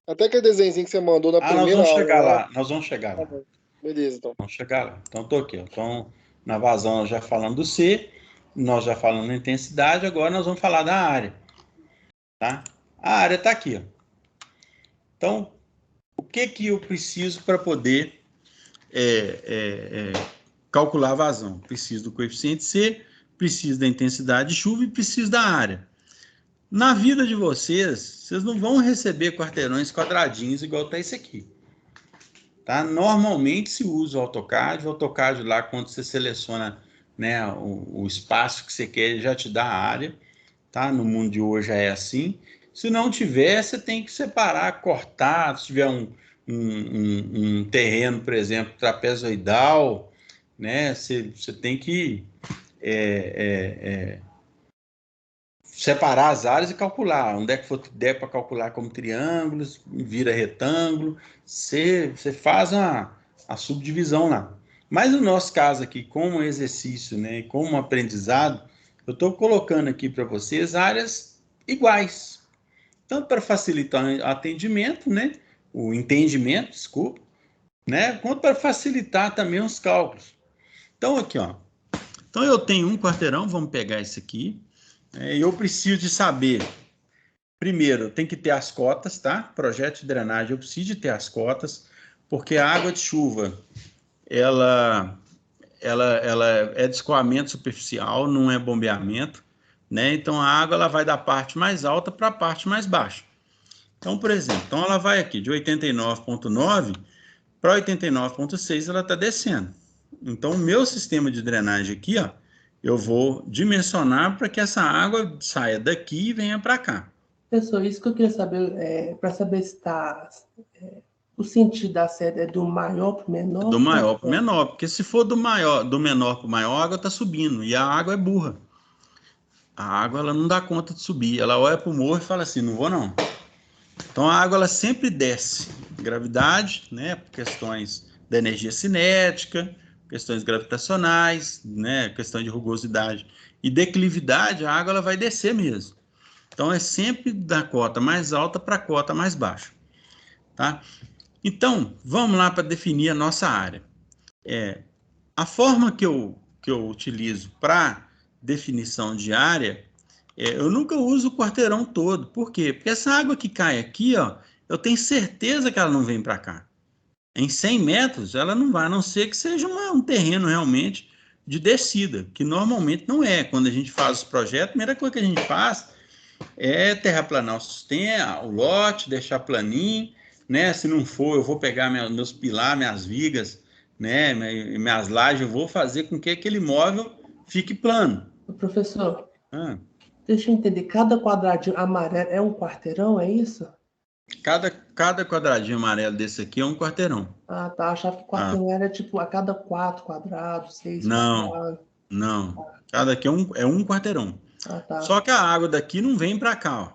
Até aquele desenhozinho que você mandou na Nós primeira vamos aula. chegar Lá. lá. Nós vamos chegar lá. Beleza, então. Vamos chegar lá. Então, estou aqui. Então, na vazão, nós já falamos do C, nós já falamos da intensidade, agora nós vamos falar da área. Tá? A área está aqui. Ó. Então, o que eu preciso para poder calcular a vazão? Preciso do coeficiente C, preciso da intensidade de chuva e preciso da área. Na vida de vocês não vão receber quarteirões quadradinhos igual está esse aqui. Tá? Normalmente se usa o AutoCAD lá, quando você seleciona, né, o espaço que você quer, ele já te dá a área. Tá? No mundo de hoje é assim. Se não tiver, você tem que separar, cortar. Se tiver um terreno, por exemplo, trapezoidal, né, você tem que separar as áreas e calcular. Onde é que for der para calcular como triângulos, vira retângulo, você faz a subdivisão lá. Mas no nosso caso aqui, como exercício, né, como aprendizado, eu estou colocando aqui para vocês áreas iguais. Tanto para facilitar o atendimento, né, o entendimento, desculpa, né, quanto para facilitar também os cálculos. Então, aqui, ó. Então, eu tenho um quarteirão, vamos pegar esse aqui. Eu preciso de saber, primeiro, tem que ter as cotas, tá? Projeto de drenagem, eu preciso de ter as cotas, porque a água de chuva, ela é de escoamento superficial, não é bombeamento, né? Então, a água ela vai da parte mais alta para a parte mais baixa. Então, por exemplo, ela vai aqui de 89,9 para 89,6, ela está descendo. Então, o meu sistema de drenagem aqui, ó, eu vou dimensionar para que essa água saia daqui e venha para cá. Professor, isso que eu queria saber, para saber se está... o sentido da série é do maior para o menor? Do maior para o menor, porque se for do menor para o maior, a água está subindo, e a água é burra. A água ela não dá conta de subir, ela olha para o morro e fala assim, não vou não. Então, a água ela sempre desce. Gravidade, né, por questões da energia cinética, questões gravitacionais, né, questão de rugosidade e declividade, a água ela vai descer mesmo. Então, é sempre da cota mais alta para a cota mais baixa. Tá? Então, vamos lá para definir a nossa área. A forma que eu utilizo para definição de área, eu nunca uso o quarteirão todo. Por quê? Porque essa água que cai aqui, ó, eu tenho certeza que ela não vem para cá. Em 100 metros, ela não vai, a não ser que seja um terreno realmente de descida, que normalmente não é. Quando a gente faz os projetos, a primeira coisa que a gente faz é terraplanar o sistema, o lote, deixar planinho, né? Se não for, eu vou pegar meus pilares, minhas vigas, né? Minhas lajes, eu vou fazer com que aquele imóvel fique plano. Professor, deixa eu entender, cada quadradinho amarelo é um quarteirão, é isso? Cada quadradinho amarelo desse aqui é um quarteirão. Ah, tá. Achava que quarteirão era tipo a cada 4 quadrados, 6 Não, quadrados. não. Cada aqui é um quarteirão. Ah, tá. Só que a água daqui não vem para cá, ó.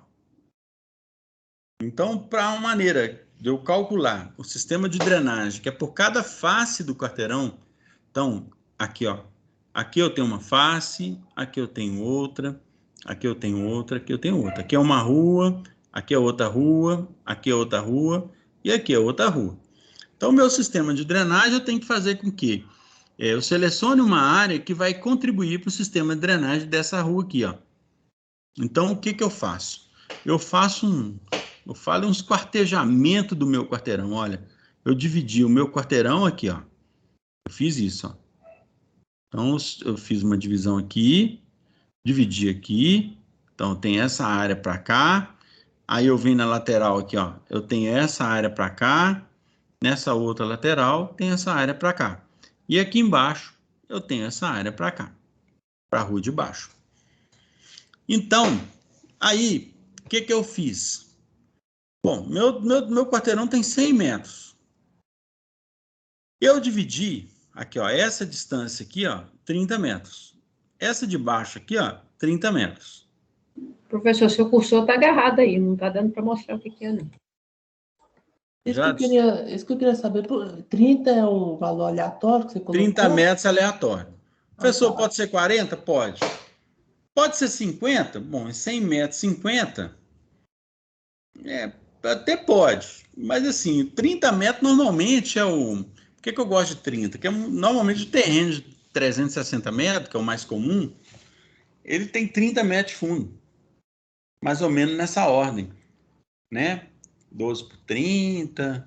Então, para uma maneira de eu calcular o sistema de drenagem, que é por cada face do quarteirão, então, aqui, ó. Aqui eu tenho uma face, aqui eu tenho outra, aqui eu tenho outra, aqui eu tenho outra. Aqui é uma rua, aqui é outra rua, aqui é outra rua e aqui é outra rua. Então, meu sistema de drenagem eu tenho que fazer com que eu selecione uma área que vai contribuir para o sistema de drenagem dessa rua aqui, ó. Então, o que que eu faço? Eu falo uns quartejamentos do meu quarteirão. Olha, eu dividi o meu quarteirão aqui, ó. Eu fiz isso, ó. Então, eu fiz uma divisão aqui, dividi aqui. Então, tem essa área para cá. Aí, eu vim na lateral aqui, ó. Eu tenho essa área para cá. Nessa outra lateral, tem essa área para cá. E aqui embaixo, eu tenho essa área para cá, para a rua de baixo. Então, aí, o que que eu fiz? Bom, meu quarteirão tem 100 metros. Eu dividi, aqui, ó, essa distância aqui, ó, 30 metros. Essa de baixo aqui, ó, 30 metros. Professor, seu cursor está agarrado aí, não está dando para mostrar o que é, não. Isso que eu queria saber. 30 é um valor aleatório que você colocou? 30 metros aleatório. Professor, tá. pode ser 40? Pode. Pode ser 50? Bom, em 100 metros, 50? Até pode. Mas assim, 30 metros normalmente é o... Por que eu gosto de 30? Porque normalmente o terreno de 360 metros, que é o mais comum, ele tem 30 metros de fundo. Mais ou menos nessa ordem, né? 12 por 30,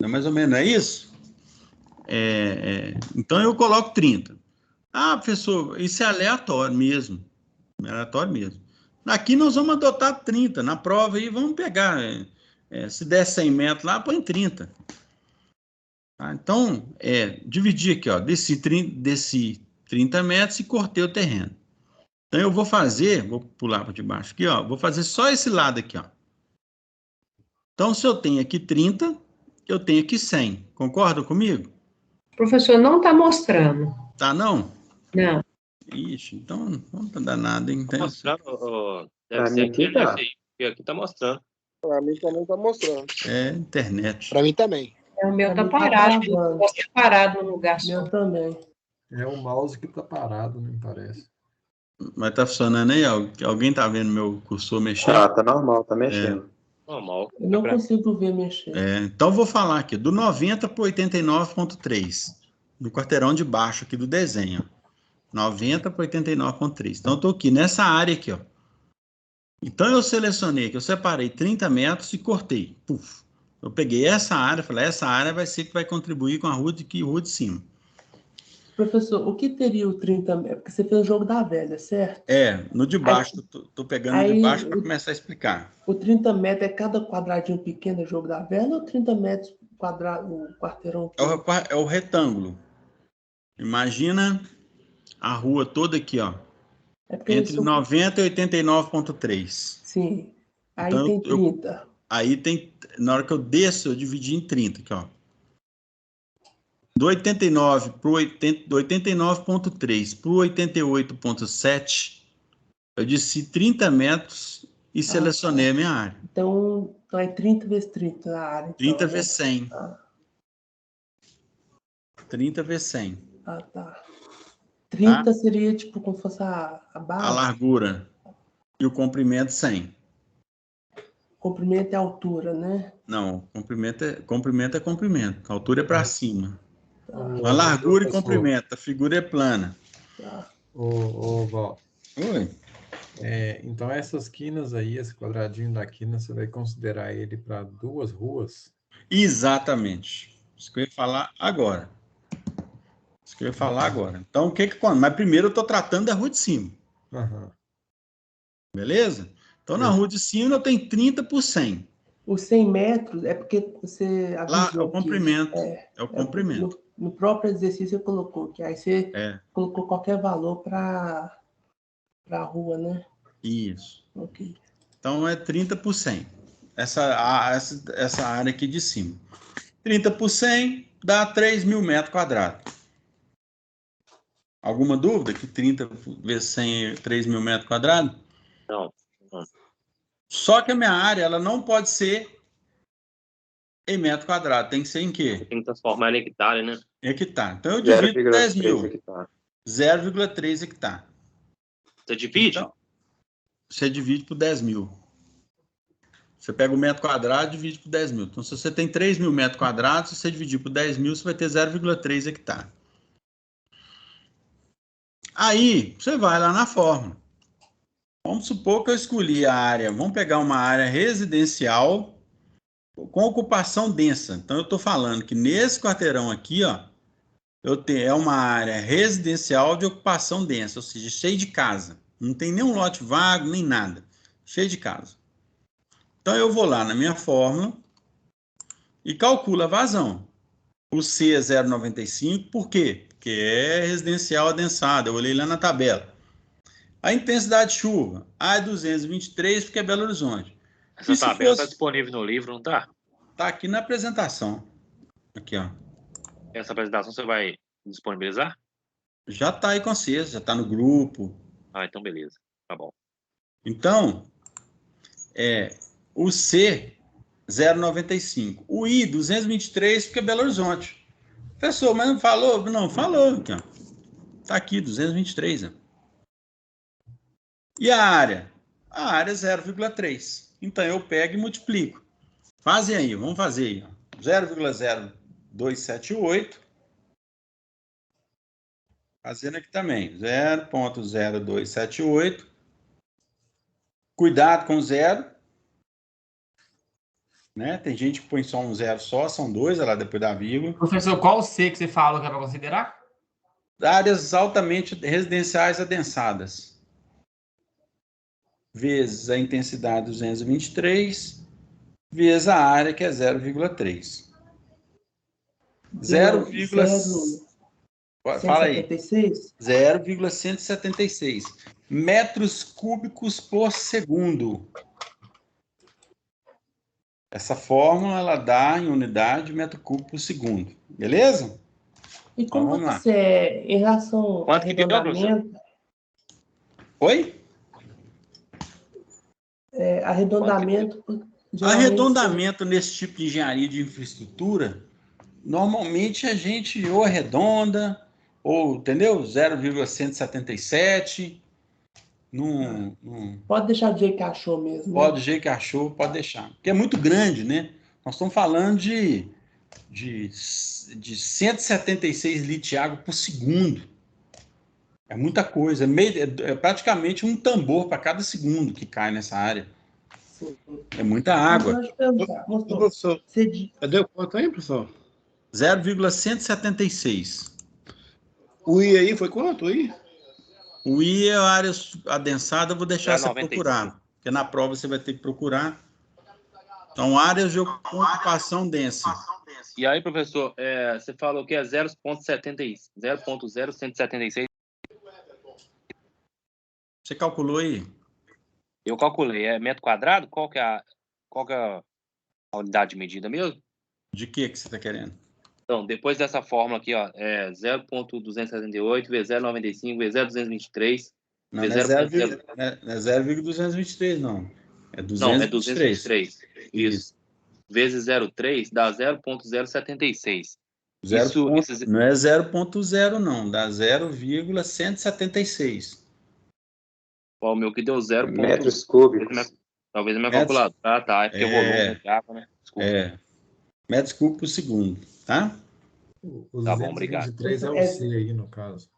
mais ou menos, é isso? Então eu coloco 30. Ah, professor, isso é aleatório mesmo. É aleatório mesmo. Aqui nós vamos adotar 30. Na prova aí, vamos pegar. Se der 100 metros lá, põe 30. Tá? Então, dividi aqui, ó. Desci 30 metros e cortei o terreno. Então, eu vou pular para debaixo aqui, ó. Vou fazer só esse lado aqui, ó. Então, se eu tenho aqui 30, eu tenho aqui 100. Concorda comigo? Professor, não está mostrando. Tá, não? Não. Ixi, então não tá danado, hein? Tá mostrando, deve Pra ser mim a aqui internet tá. aí, porque aqui tá mostrando. Pra mim também tá mostrando. É internet. Pra mim também. O meu Pra está mim tá parado, travando. você parado no lugar só. Meu também. É o mouse que tá parado, me parece. Mas tá funcionando aí? Alguém tá vendo meu cursor mexer? Tá normal, tá mexendo. Normal. Eu não consigo ver mexer. Então, vou falar aqui, do 90 para 89,3, do quarteirão de baixo aqui do desenho. 90 para 89,3. Então, eu estou aqui nessa área aqui, ó. Então, eu selecionei, que eu separei 30 metros e cortei. Puf. Eu peguei essa área, falei, essa área vai ser que vai contribuir com a rua de cima. Professor, o que teria o 30 metros? Porque você fez o jogo da velha, certo? No de baixo, tô pegando o de baixo para começar a explicar. O 30 metros é cada quadradinho pequeno do jogo da velha ou 30 metros quadrado, o quarteirão? É o retângulo. Imagina a rua toda aqui, ó. Entre 90 e 89,3. Sim. Aí Então, tem 30. Aí tem, na hora que eu desço, eu dividi em 30 aqui, ó. Do 89 para o 89,3 para o 88,7, eu desci 30 metros e selecionei a minha área. Então é 30 vezes 30 a área. 30 vezes 100. 30 30 vezes 100. Ah, tá. 30 seria tipo como se fosse a base? A largura. E o comprimento 100. Comprimento é altura, né? Não, comprimento é comprimento. A altura é para cima. A largura e comprimento. A figura é plana. Val. Oi. Então, essas quinas aí, esse quadradinho da quina, você vai considerar ele para 2 ruas? Exatamente. Isso que eu ia falar agora. Então, o que quando? Mas primeiro eu estou tratando da rua de cima. Uhum. Beleza? Então, na rua de cima eu tenho 30 por 100. Os 100 metros é porque você avisou lá é o comprimento. É o comprimento. No próprio exercício você colocou, que aí você colocou qualquer valor para a rua, né? Isso. Ok. Então, é 30 por 100. essa área aqui de cima. 30 por 100 dá 3 mil metros quadrados. Alguma dúvida que 30 vezes 100 é 3 mil metros quadrados? Não. Só que a minha área ela não pode ser em metro quadrado. Tem que ser em quê? Tem que transformar em hectare, né? Em hectare. Então eu divido por 10 mil. 0,3 hectare. Você divide? Então, você divide por 10 mil. Você pega o metro quadrado e divide por 10 mil. Então, se você tem 3 mil metros quadrados, se você dividir por 10 mil, você vai ter 0,3 hectare. Aí, você vai lá na fórmula. Vamos supor que eu escolhi a área. Vamos pegar uma área residencial com ocupação densa. Então, eu estou falando que nesse quarteirão aqui, ó, é uma área residencial de ocupação densa, ou seja, cheio de casa. Não tem nenhum lote vago, nem nada. Cheio de casa. Então, eu vou lá na minha fórmula e calculo a vazão. O C é 0,95, por quê? Porque é residencial adensado. Eu olhei lá na tabela. A intensidade de chuva, A é 223, porque é Belo Horizonte. Essa tabela está disponível no livro, não está? Está aqui na apresentação. Aqui, ó. Essa apresentação você vai disponibilizar? Já está aí com vocês, já está no grupo. Ah, então beleza. Tá bom. Então, o C, 0,95. O I, 223, porque é Belo Horizonte. Professor, mas não falou? Não, falou. Aqui, ó. Tá aqui, 223. Ó. E a área? A área é 0,3. Então, eu pego e multiplico. Fazem aí, vamos fazer aí. 0,0278. Fazendo aqui também. 0,0278. Cuidado com o zero. Né? Tem gente que põe só um zero só, são dois, lá depois da vírgula. Professor, qual o C que você falou que é para considerar? Áreas altamente residenciais adensadas. Vezes a intensidade 223, vezes a área, que é 0,3. 0,176 metros cúbicos por segundo. Essa fórmula, ela dá em unidade de metro cúbico por segundo. Beleza? E como então, você é em relação ao arredondamento? Oi? Arredondamento. Arredondamento nesse tipo de engenharia de infraestrutura, normalmente a gente ou arredonda, ou, entendeu? 0,177. Pode deixar do jeito que achou mesmo. Pode, do jeito que achou, pode deixar. Porque é muito grande, né? Nós estamos falando de 176 litros de água por segundo. É muita coisa. É praticamente um tambor para cada segundo que cai nessa área. Sim. É muita água. Professor, cadê o quanto aí, professor? 0,176. O I aí foi quanto? O I? O I é a área adensada, eu vou deixar você 95. procurar. Porque na prova você vai ter que procurar. Então, áreas de ocupação densa. E aí, professor, você falou que é 0,0176. Você calculou aí? Eu calculei. É metro quadrado? Qual que é a unidade de medida mesmo? De que você está querendo? Então, depois dessa fórmula aqui, ó, é 0,278 vezes 0,95 vezes 0,223. Não, não é 0,223, não. É 223. Não, é 223. Isso. Vezes 0,3 dá 0,076. Não é 0,0, não. Dá 0,176. O meu que deu 0. Metros cúbicos. Talvez a minha calculadora. Ah, tá. É porque o volume de água, né? Desculpa. Metros cúbicos por segundo, tá? Tá bom, obrigado. 23 é o C aí, no caso.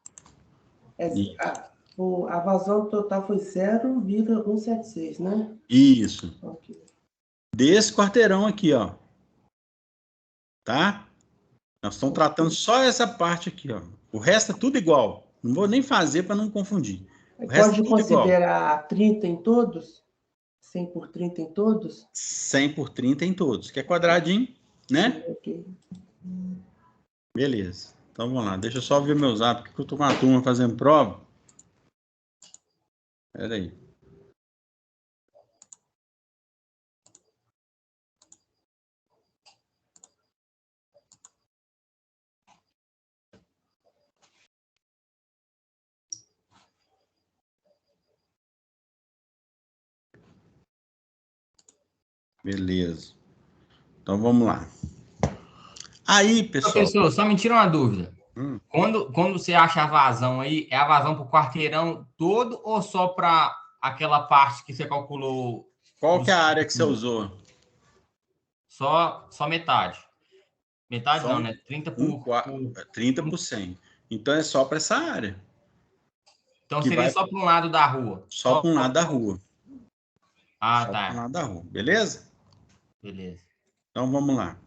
A vazão total foi 0,176, né? Isso. Okay. Desse quarteirão aqui, ó. Tá? Nós estamos tratando só essa parte aqui, ó. O resto é tudo igual. Não vou nem fazer para não confundir. Pode considerar 30 em todos? 100 por 30 em todos? 100 por 30 em todos. Que é quadradinho, né? Ok. Beleza. Então, vamos lá. Deixa eu só ver meu zap, porque eu estou com a turma fazendo prova. Espera aí. Beleza. Então, vamos lá. Aí, pessoal... Professor, só me tira uma dúvida. Quando você acha a vazão aí, é a vazão para o quarteirão todo ou só para aquela parte que você calculou? Qual que é a área que você usou? Só metade. Metade não, né? 30 por 100. Então, é só para essa área. Então, seria só para um lado da rua? Só para um lado da rua. Ah, só tá. para um lado da rua. Beleza? Beleza. Então, vamos lá.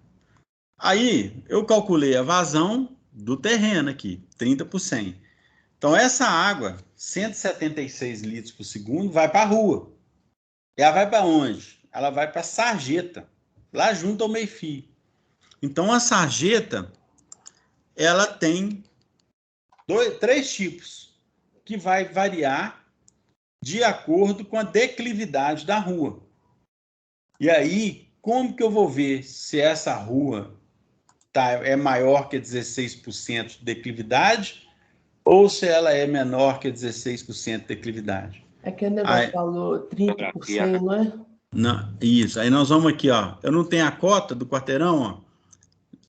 Aí, eu calculei a vazão do terreno aqui, 30 por 100. Então, essa água, 176 litros por segundo, vai para a rua. E ela vai para onde? Ela vai para a sarjeta, lá junto ao meio-fio. Então, a sarjeta, ela tem três tipos, que vai variar de acordo com a declividade da rua. E aí, como que eu vou ver se essa rua é maior que 16% de declividade ou se ela é menor que 16% de declividade? Aquele negócio falou 30%, não é? Não, isso. Aí nós vamos aqui, ó. Eu não tenho a cota do quarteirão, ó.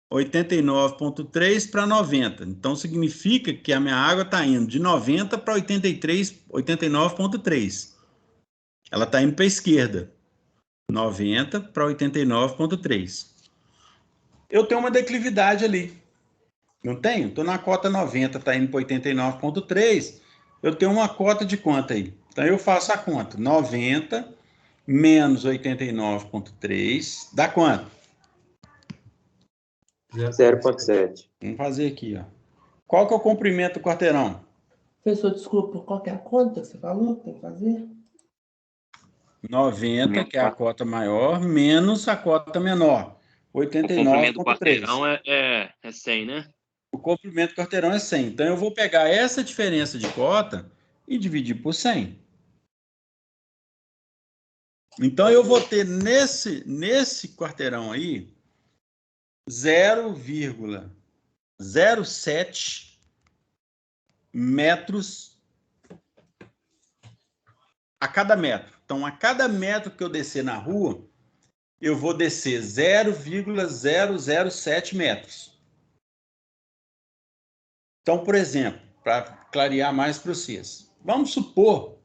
89,3 para 90. Então, significa que a minha água está indo de 90 para 89,3. Ela está indo para a esquerda. 90 para 89,3. Eu tenho uma declividade ali. Não tenho? Estou na cota 90, está indo para 89,3. Eu tenho uma cota de quanto aí? Então, eu faço a conta. 90 menos 89,3 dá quanto? 0,7. Vamos fazer aqui, ó. Qual que é o comprimento do quarteirão? Professor, desculpa, qual que é a conta que você falou que tem que fazer? 90, que é a cota maior, menos a cota menor. O comprimento do 89,3. quarteirão é 100, né? O comprimento do quarteirão é 100. Então, eu vou pegar essa diferença de cota e dividir por 100. Então, eu vou ter nesse quarteirão aí 0,07 metros a cada metro. Então, a cada metro que eu descer na rua, eu vou descer 0,007 metros. Então, por exemplo, para clarear mais para vocês, vamos supor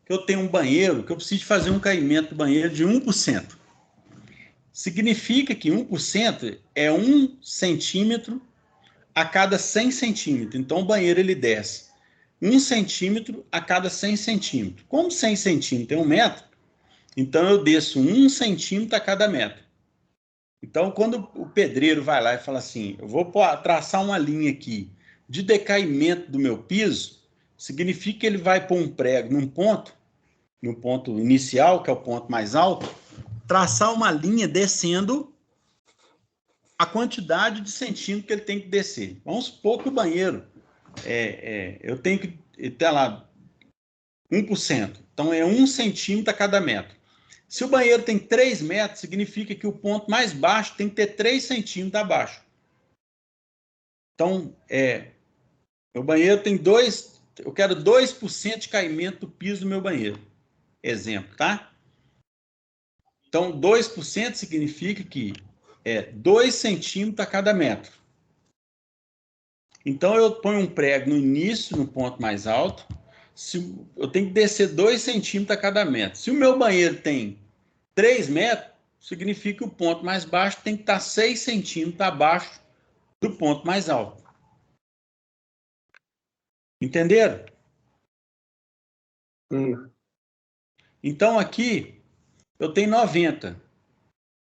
que eu tenho um banheiro, que eu preciso fazer um caimento do banheiro de 1%. Significa que 1% é 1 centímetro a cada 100 centímetros. Então, o banheiro ele desce 1 centímetro a cada 100 centímetros. Como 100 centímetros é 1 metro, então eu desço 1 centímetro a cada metro. Então, quando o pedreiro vai lá e fala assim, eu vou traçar uma linha aqui de decaimento do meu piso, significa que ele vai pôr um prego no ponto inicial, que é o ponto mais alto, traçar uma linha descendo a quantidade de centímetros que ele tem que descer. Vamos supor que o banheiro, eu tenho que ter lá 1%. Então, é 1 centímetro a cada metro. Se o banheiro tem 3 metros, significa que o ponto mais baixo tem que ter 3 centímetros abaixo. Então, meu banheiro tem 2, eu quero 2% de caimento do piso do meu banheiro. Exemplo, tá? Então, 2% significa que é 2 centímetros a cada metro. Então, eu ponho um prego no início, no ponto mais alto, eu tenho que descer 2 centímetros a cada metro. Se o meu banheiro tem 3 metros, significa que o ponto mais baixo tem que estar 6 centímetros abaixo do ponto mais alto. Entenderam? Então, aqui, eu tenho 90.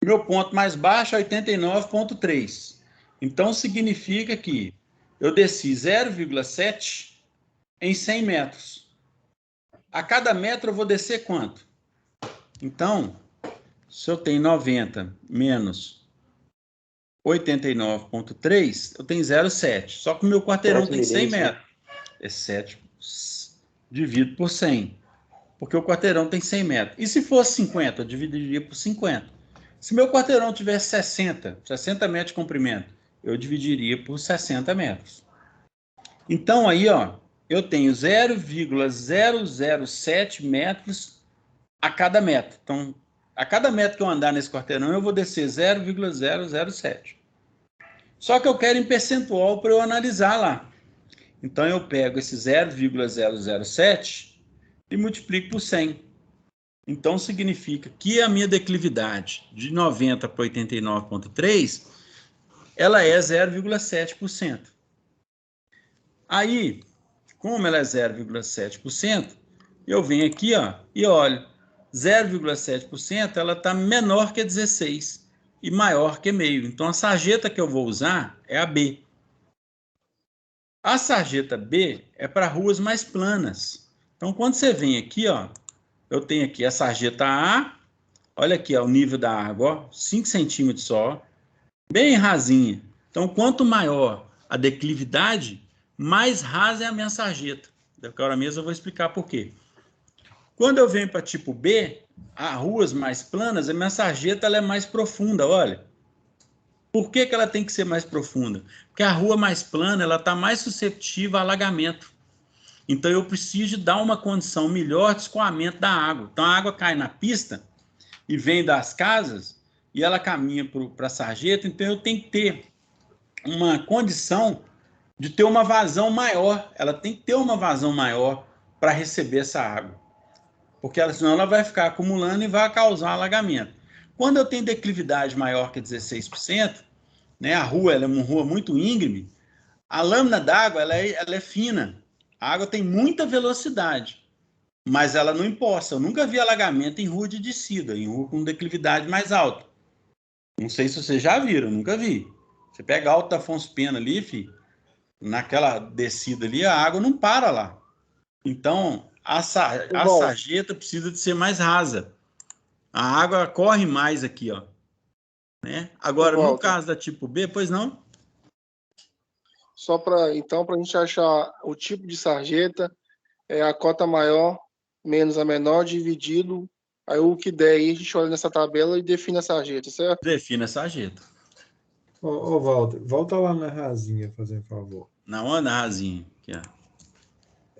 Meu ponto mais baixo é 89,3. Então, significa que eu desci 0,7 em 100 metros. A cada metro eu vou descer quanto? Então, se eu tenho 90 menos 89,3, eu tenho 0,7. Só que o meu quarteirão tem 100 metros. É 7 dividido por 100. Porque o quarteirão tem 100 metros. E se fosse 50, eu dividiria por 50. Se meu quarteirão tivesse 60 metros de comprimento, eu dividiria por 60 metros. Então, aí, ó, eu tenho 0,007 metros a cada metro. Então, A cada metro que eu andar nesse quarteirão, eu vou descer 0,007. Só que eu quero em percentual para eu analisar lá. Então, eu pego esse 0,007 e multiplico por 100. Então, significa que a minha declividade de 90 para 89,3, ela é 0,7%. Aí, como ela é 0,7%, eu venho aqui e olho, 0,7% ela está menor que 16 e maior que meio. Então, a sarjeta que eu vou usar é a B. A sarjeta B é para ruas mais planas. Então, quando você vem aqui, eu tenho aqui a sarjeta A, olha aqui o nível da água, 5 centímetros só, bem rasinha. Então, quanto maior a declividade, mais rasa é a minha sarjeta. Daqui a hora mesmo eu vou explicar por quê. Quando eu venho para tipo B, as ruas mais planas, a minha sarjeta ela é mais profunda, olha. Por que ela tem que ser mais profunda? Porque a rua mais plana ela está mais suscetível a alagamento. Então, eu preciso dar uma condição melhor de escoamento da água. Então, a água cai na pista e vem das casas e ela caminha para a sarjeta. Então, eu tenho que ter uma condição de ter uma vazão maior. Ela tem que ter uma vazão maior para receber essa água. Porque senão ela vai ficar acumulando e vai causar alagamento. Quando eu tenho declividade maior que 16%, né, a rua ela é uma rua muito íngreme, a lâmina d'água ela é fina. A água tem muita velocidade, mas ela não empoça. Eu nunca vi alagamento em rua de descida, em rua com declividade mais alta. Não sei se vocês já viram, nunca vi. Você pega a Alta Afonso Pena ali, filho, naquela descida ali, a água não para lá. Então, a sarjeta precisa de ser mais rasa. A água corre mais aqui, né? Agora, no caso da tipo B, pois não? Só para então, para a gente achar o tipo de sarjeta, é a cota maior menos a menor dividido, aí o que der aí a gente olha nessa tabela e define a sarjeta, certo? Define a sarjeta. Ô, Walter, volta lá na rasinha, fazendo favor. Na onda rasinha, aqui,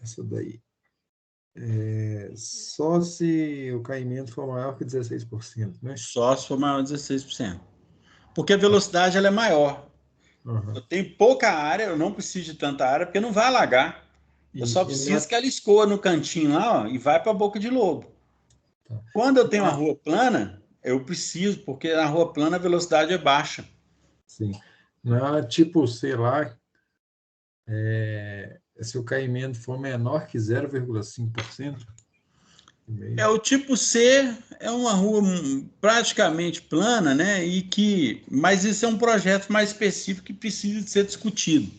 Essa daí. Só se o caimento for maior que 16%, né? Só se for maior que 16%. Porque a velocidade ela é maior. Uhum. Eu tenho pouca área, eu não preciso de tanta área, porque não vai alagar. Eu só preciso que ela escoa no cantinho lá, e vai para a boca de lobo. Tá. Quando eu tenho uma rua plana, eu preciso, porque na rua plana a velocidade é baixa. Sim. Não é tipo, sei lá, se o caimento for menor que 0,5%. O tipo C é uma rua praticamente plana, né? Mas isso é um projeto mais específico que precisa de ser discutido,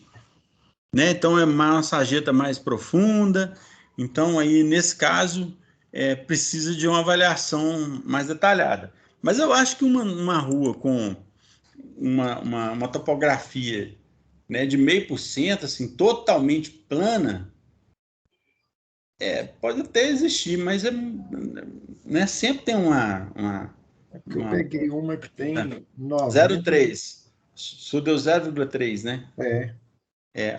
né? Então é uma sarjeta mais profunda. Então aí nesse caso precisa de uma avaliação mais detalhada. Mas eu acho que uma rua com uma topografia, né, de 0,5%, assim, totalmente plana, pode até existir, mas né, sempre tem Eu peguei uma que tem 0,3. Isso deu 0,3, né?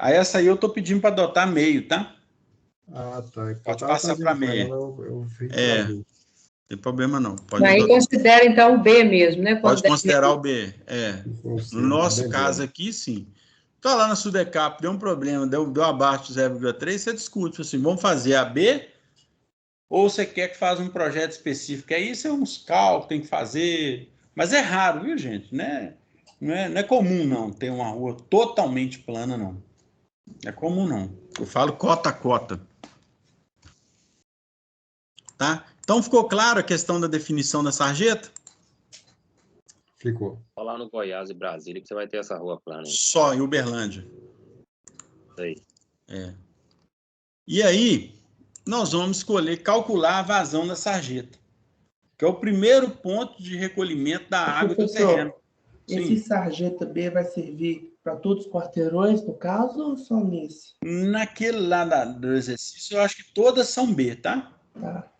Aí essa aí eu tô pedindo para adotar meio, tá? Ah, tá. Pode passar para meia. Não tem problema não. Aí considera então o B mesmo, né? Pode considerar o B. No nosso caso aqui, sim. Tá lá na Sudecap, deu um problema, deu abaixo de 0,3, você discute, assim, vamos fazer a B ou você quer que faça um projeto específico? Aí isso é uns cálculos, tem que fazer, mas é raro, viu, gente? Não é comum, não, ter uma rua totalmente plana, não. É comum, não. Eu falo cota a cota. Tá? Então, ficou claro a questão da definição da sarjeta? Ficou. Só lá no Goiás e Brasília que você vai ter essa rua plana. Hein? Só em Uberlândia. Aí. E aí, nós vamos escolher calcular a vazão da sarjeta, que é o primeiro ponto de recolhimento da água do terreno. Esse sarjeta B vai servir para todos os quarteirões, no caso, ou só nesse? Naquele lá do exercício, eu acho que todas são B, tá? Tá.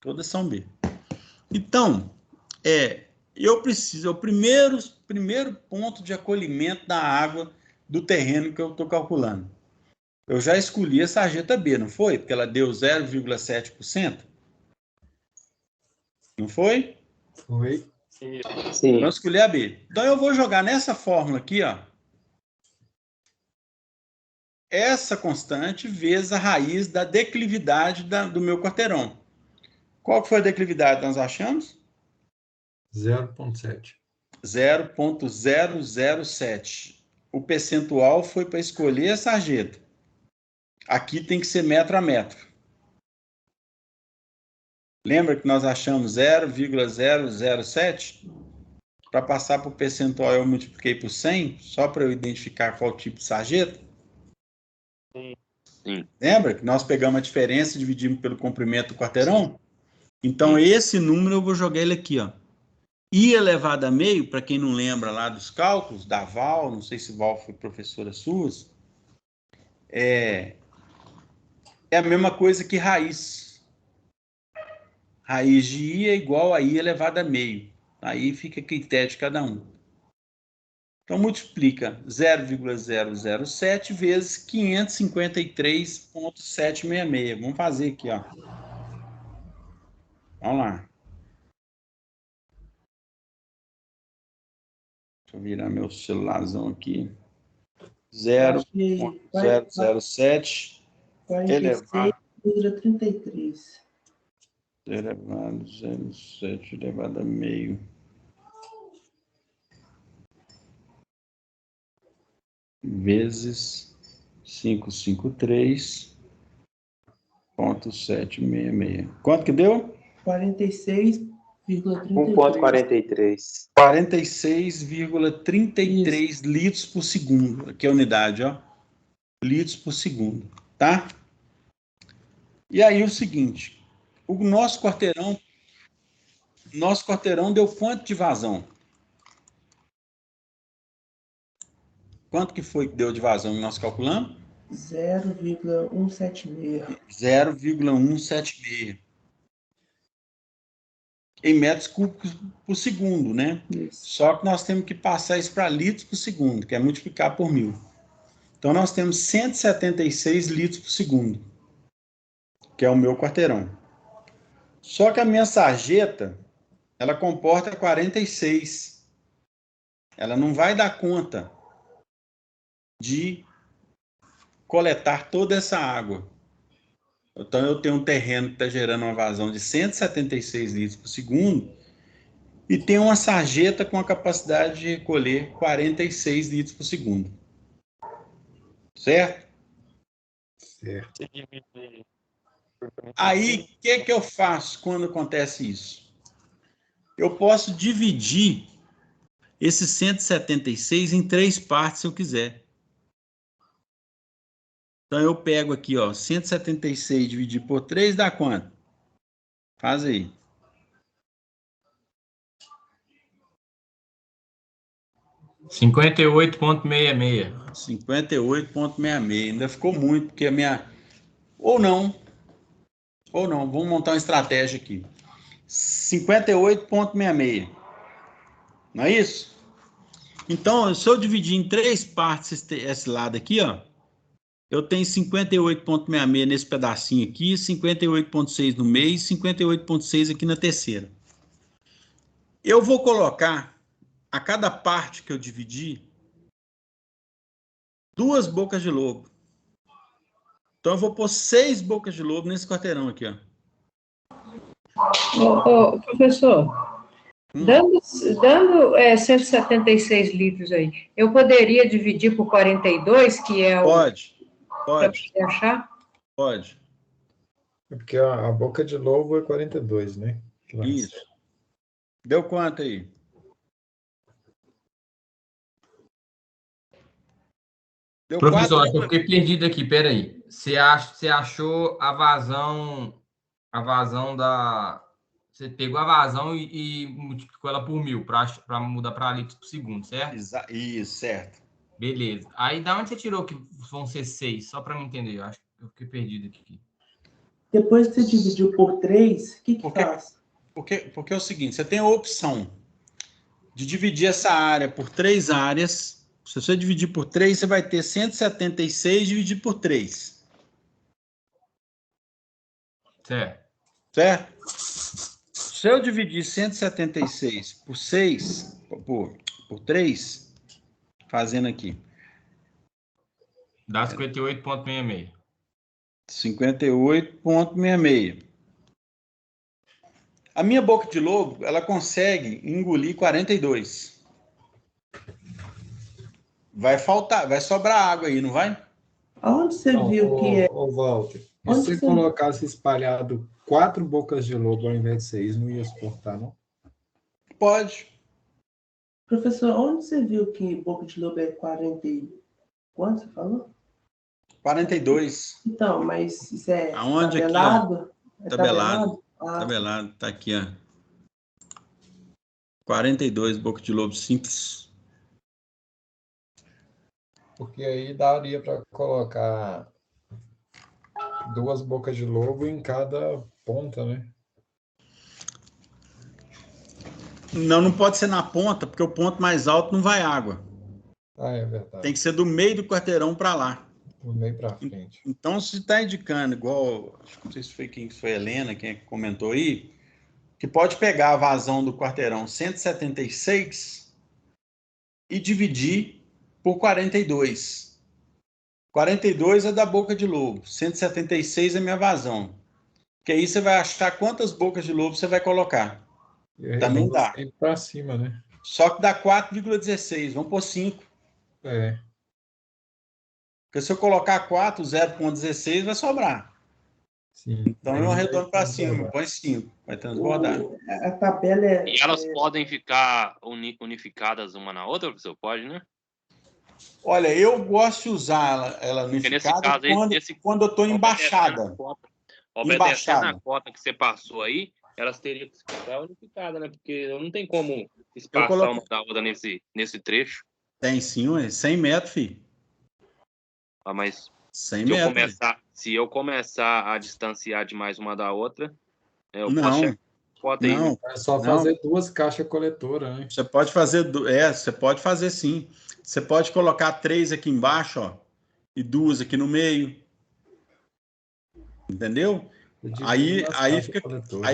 Todas são B. Então, eu preciso, é o primeiro ponto de acolhimento da água do terreno que eu estou calculando. Eu já escolhi a sarjeta B, não foi? Porque ela deu 0,7%. Não foi? Foi. Sim. Então, escolher a B. Então, eu vou jogar nessa fórmula aqui, ó. Essa constante vezes a raiz da declividade do meu quarteirão. Qual que foi a declividade que nós achamos? 0,7. 0,007. O percentual foi para escolher a sarjeta. Aqui tem que ser metro a metro. Lembra que nós achamos 0,007? Para passar para o percentual, eu multipliquei por 100, só para eu identificar qual tipo de sarjeta? Sim. Lembra que nós pegamos a diferença e dividimos pelo comprimento do quarteirão? Então, esse número eu vou jogar ele aqui, ó. I elevado a meio, para quem não lembra lá dos cálculos, da Val, não sei se Val foi professora sua, é a mesma coisa que raiz. Raiz de I é igual a I elevado a meio. Aí fica a critério de cada um. Então, multiplica 0,007 vezes 553,766. Vamos fazer aqui, ó. Vamos lá. Deixa eu virar meu celularzão aqui. 0,007 elevado 46,33. elevado 0,7 elevado a meio. Vezes 553,766. Quanto que deu? 46,33. 1,43. 46,33 litros por segundo. Aqui é a unidade, ó. Litros por segundo, tá? E aí o seguinte, o nosso quarteirão deu quanto de vazão? Quanto que foi que deu de vazão que nós calculamos? 0,176. 0,176. Em metros cúbicos por segundo, né? Isso. Só que nós temos que passar isso para litros por segundo, que é multiplicar por 1000. Então, nós temos 176 litros por segundo, que é o meu quarteirão. Só que a minha sarjeta, ela comporta 46. Ela não vai dar conta de coletar toda essa água. Então, eu tenho um terreno que está gerando uma vazão de 176 litros por segundo e tem uma sarjeta com a capacidade de recolher 46 litros por segundo. Certo? Certo. Aí, o que eu faço quando acontece isso? Eu posso dividir esses 176 em 3 partes se eu quiser. Então, eu pego aqui, ó, 176 dividido por 3 dá quanto? Faz aí. (58,66). 58,66. Ainda ficou muito, porque a minha... Ou não. Vamos montar uma estratégia aqui. 58,66. Não é isso? Então, se eu dividir em 3 partes esse lado aqui, ó, eu tenho 58,66 nesse pedacinho aqui, 58,6 no meio e 58,6 aqui na terceira. Eu vou colocar a cada parte que eu dividir 2 bocas de lobo. Então, eu vou pôr 6 bocas de lobo nesse quarteirão aqui, ó. Professor, dando 176 litros aí, eu poderia dividir por 42, que é o... Pode. Para você achar? Pode. É porque a boca de lobo é 42, né? Isso. Deu quanto aí? Deu Professor, 4. eu fiquei perdido aqui, peraí. Você achou a vazão da... Você pegou a vazão e multiplicou ela por 1000 para mudar para litros por segundo, certo? Isso, certo. Beleza. Aí, da onde você tirou que vão ser 6? Só para me entender, eu acho que eu fiquei perdido aqui. Depois que você dividiu por 3, o que faz? Porque é o seguinte, você tem a opção de dividir essa área por 3 áreas. Se você dividir por 3, você vai ter 176 dividido por 3. Certo. Certo? Se eu dividir 176 por 6, por 3, fazendo aqui. Dá 58,66. 58,66. A minha boca de lobo, ela consegue engolir 42. Vai faltar, vai sobrar água aí, não vai? Aonde você viu que é? Ô, Walter, e Onde se você você- colocasse espalhado 4 bocas de lobo ao invés de 6, não ia suportar, não? Pode. Professor, onde você viu que boca de lobo é 40 e... Quanto você falou? 42. Então, mas isso é Aonde aqui, ó? tabelado? É Tabelado. Ah, Tabelado, tá aqui, ó. 42 boca de lobo simples. Porque aí daria para colocar 2 bocas de lobo em cada ponta, né? Não pode ser na ponta, porque o ponto mais alto não vai água. Ah, é verdade. Tem que ser do meio do quarteirão para lá. Do meio para frente. Então, se está indicando, igual, acho que não sei se foi quem foi a Helena, quem é que comentou aí, que pode pegar a vazão do quarteirão 176 e dividir por 42. 42 é da boca de lobo, 176 é minha vazão. Que aí você vai achar quantas bocas de lobo você vai colocar. E Também dá. sempre para cima, né? Só que dá 4,16, vamos por 5. É. Porque se eu colocar 4, 0,16 vai sobrar. Sim. Então eu arredondo para cima, põe 5, vai transbordar. a tabela é... E elas podem ficar unificadas uma na outra, professor? Pode, né? Olha, eu gosto de usar ela unificada caso aí, quando eu estou em baixada. Obedecendo a cota que você passou aí, elas teriam que ficar unificadas, né? Porque não tem como espaçar uma da outra nesse trecho. Tem sim, ué, 100 metros, filho. Ah, mas 100 metros. Se eu começar a distanciar demais uma da outra, eu não, posso chegar a cota aí. Não, né? É só fazer 2 caixas coletoras, né? Você pode fazer, você pode fazer sim. Você pode colocar 3 aqui embaixo, ó, e 2 aqui no meio. Entendeu? Aí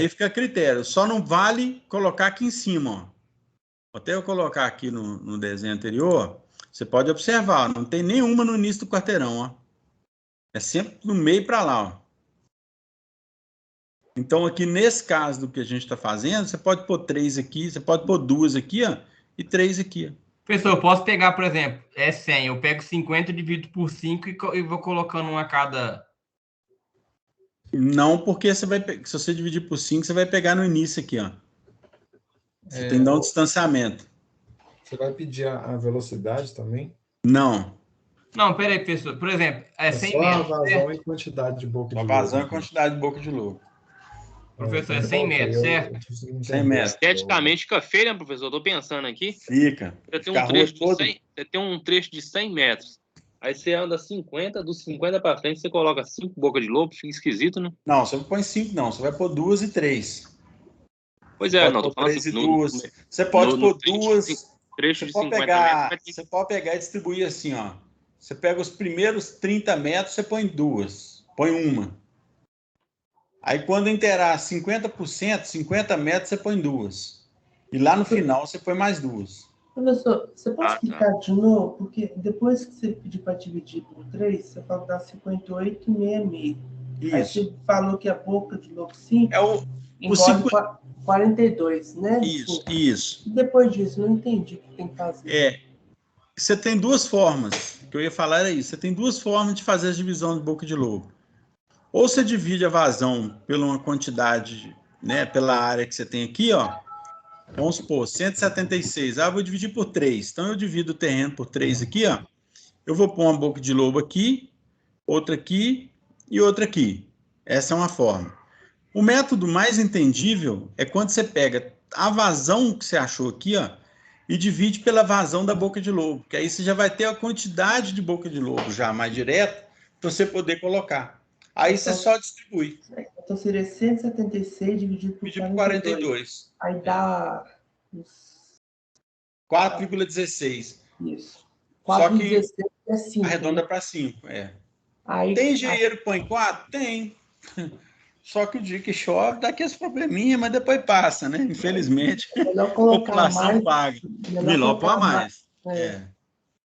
fica a critério. Só não vale colocar aqui em cima, ó. Até eu colocar aqui no desenho anterior, você pode observar, não tem nenhuma no início do quarteirão, ó. É sempre do meio para lá, ó. Então, aqui nesse caso do que a gente está fazendo, você pode pôr 3 aqui, você pode pôr 2 aqui, ó, e 3 aqui, ó. Professor, eu posso pegar, por exemplo, é 100, eu pego 50, divido por 5 e vou colocando uma a cada... Não, porque se você dividir por 5, você vai pegar no início aqui, ó. Você tem que dar um distanciamento. Você vai pedir a velocidade também? Não. Não, peraí, professor. Por exemplo, é 100 metros. Só a vazão e quantidade de boca de lobo. A vazão e quantidade de boca de lobo. Professor, é 100 metros, certo? 100 metros. Esteticamente fica feio, né, professor? Eu tô pensando aqui. Fica. Você tem um trecho de 100 metros. Aí você anda 50, dos 50 para frente, você coloca 5 bocas de lobo, fica esquisito, né? Não, você não põe 5, não. Você vai pôr 2 e 3. Pois é, pode não, pôr tô falando 3 assim, e 2. Você pode pôr 2. Trecho de Você 50 metros. Você pode pegar e distribuir assim, ó. Você pega os primeiros 30 metros, você põe 2. Põe 1. Aí quando inteirar 50%, 50 metros, você põe 2. E lá no final, você põe mais 2. Professor, você pode explicar de novo? Porque depois que você pedir para dividir por 3, você falou que dá 58,66. Aí você falou que a boca de lobo 5 engole 42, né? Isso. E depois disso, não entendi o que tem que fazer. Você tem 2 formas. O que eu ia falar era isso. Você tem 2 formas de fazer a divisão de boca de lobo. Ou você divide a vazão pela uma quantidade, né, pela área que você tem aqui, ó. Vamos supor, 176. Eu vou dividir por 3. Então, eu divido o terreno por 3 aqui, ó. Eu vou pôr uma boca de lobo aqui, outra aqui e outra aqui. Essa é uma forma. O método mais entendível é quando você pega a vazão que você achou aqui, ó, e divide pela vazão da boca de lobo. Que aí você já vai ter a quantidade de boca de lobo já mais direto para você poder colocar. Aí você só distribui. Então seria 176 dividido por 42. Aí dá 4,16. Isso. 4,16 é 5. Arredonda para 5, Aí, tem engenheiro que põe 4? Tem. Só que o dia que chove dá aqueles probleminha, mas depois passa, né? Infelizmente, Melhor a colocar população mais, paga. Melhor pôr mais.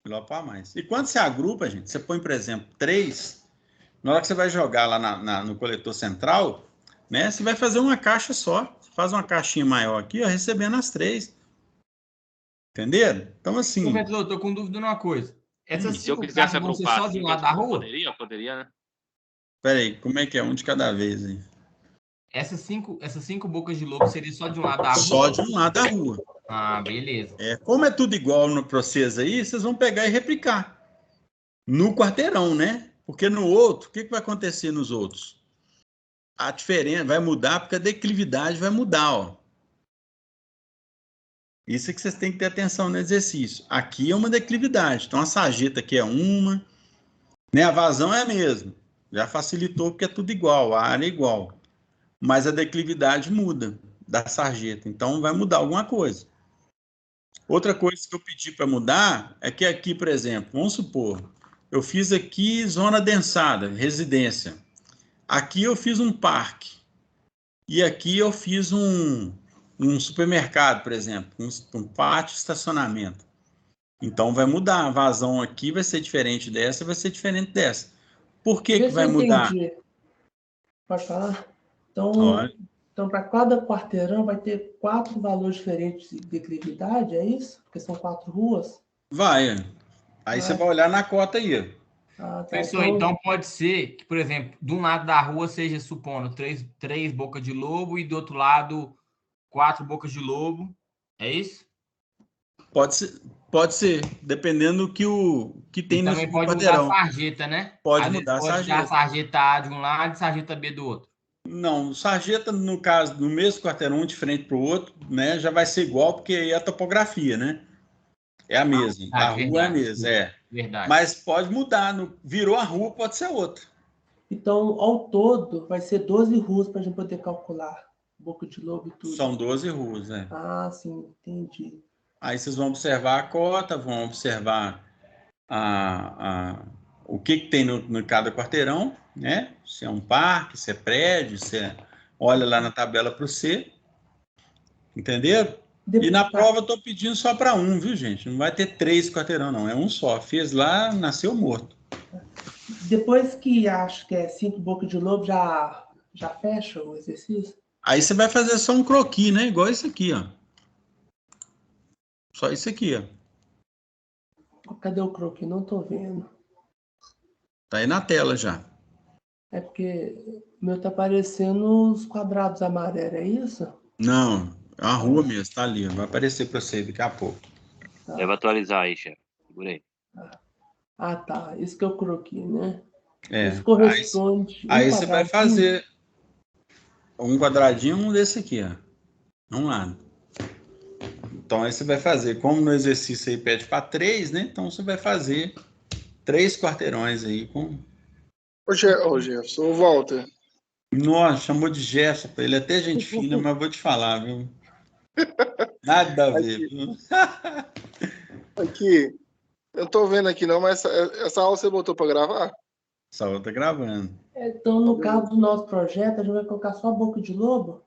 Melhor pôr mais. E quando você agrupa, gente, você põe, por exemplo, 3, na hora que você vai jogar lá no coletor central, né? Você vai fazer uma caixa só. Você faz uma caixinha maior aqui, ó, recebendo as 3. Entenderam? Então, assim... Professor, eu tô com dúvida numa coisa. Essas Se eu 5 quisesse caixas vão ser agrupar só de um lado da rua? Poderia, né? Peraí, como é que é? Um de cada vez aí. Essas cinco bocas de lobo seria só de um lado da rua? Só de um lado da rua. Ah, beleza. Como é tudo igual no processo aí, vocês vão pegar e replicar. No quarteirão, né? Porque no outro, o que vai acontecer nos outros? A diferença vai mudar porque a declividade vai mudar, ó. Isso é que vocês têm que ter atenção no exercício. Aqui é uma declividade. Então, a sarjeta aqui é uma, né? A vazão é a mesma. Já facilitou porque é tudo igual, a área é igual. Mas a declividade muda da sarjeta. Então, vai mudar alguma coisa. Outra coisa que eu pedi para mudar é que aqui, por exemplo, vamos supor, eu fiz aqui zona densada, residência. Aqui eu fiz um parque. E aqui eu fiz um supermercado, por exemplo, um pátio estacionamento. Então vai mudar, a vazão aqui vai ser diferente dessa, vai ser diferente dessa. Por que vai mudar? Entendi. Pode falar? Então para cada quarteirão vai ter 4 valores diferentes de declividade, é isso? Porque são 4 ruas? Vai. Aí você vai olhar na cota aí. Tá, pessoal, então pode ser que, por exemplo, de um lado da rua seja, supondo, 3 bocas de lobo e do outro lado 4 bocas de lobo. É isso? Pode ser, dependendo do que tem no também pode mudar a sarjeta, né? Pode mudar a sarjeta. Pode dar sarjeta A de um lado e sarjeta B do outro. Não, sarjeta, no caso, no mesmo quarteirão, de frente para o outro, né, já vai ser igual, porque aí é a topografia, né? É a mesma. A rua verdade, é a mesma, Verdade. Mas pode mudar. Virou a rua, pode ser outra. Então, ao todo, vai ser 12 ruas para a gente poder calcular. Boca de lobo e tudo. São 12 ruas, né? Ah, sim, entendi. Aí vocês vão observar a cota, vão observar o que tem no cada quarteirão, né? Se é um parque, se é prédio, olha lá na tabela para o C. Entenderam? E na prova eu estou pedindo só para um, viu, gente? Não vai ter 3 quarteirão, não. É um só. Fez lá, nasceu morto. Depois que acho que é 5 bocas de lobo, já fecha o exercício? Aí você vai fazer só um croquis, né? Igual isso aqui, ó. Só isso aqui, ó. Cadê o croquis? Não estou vendo. Tá aí na tela já. É porque o meu tá aparecendo os quadrados amarelos, é isso? Não, é uma rua mesmo, tá ali. Vai aparecer para você daqui a pouco. Tá. Deve atualizar aí, chefe. Segura aí. Ah, tá. Isso que é o croquis, né? Isso corresponde... Aí você vai fazer um quadradinho, um desse aqui, ó. Um lado. Então, aí você vai fazer, como no exercício aí pede para 3, né? Então, você vai fazer 3 quarteirões aí com... Ô, Jefferson, o Walter. Nossa, chamou de Jefferson, ele é até gente fina, mas vou te falar, viu? Nada a ver. Aqui, eu tô vendo aqui não, mas essa aula você botou para gravar? Essa aula tá gravando. Então, no caso do nosso projeto, a gente vai colocar só a boca de lobo?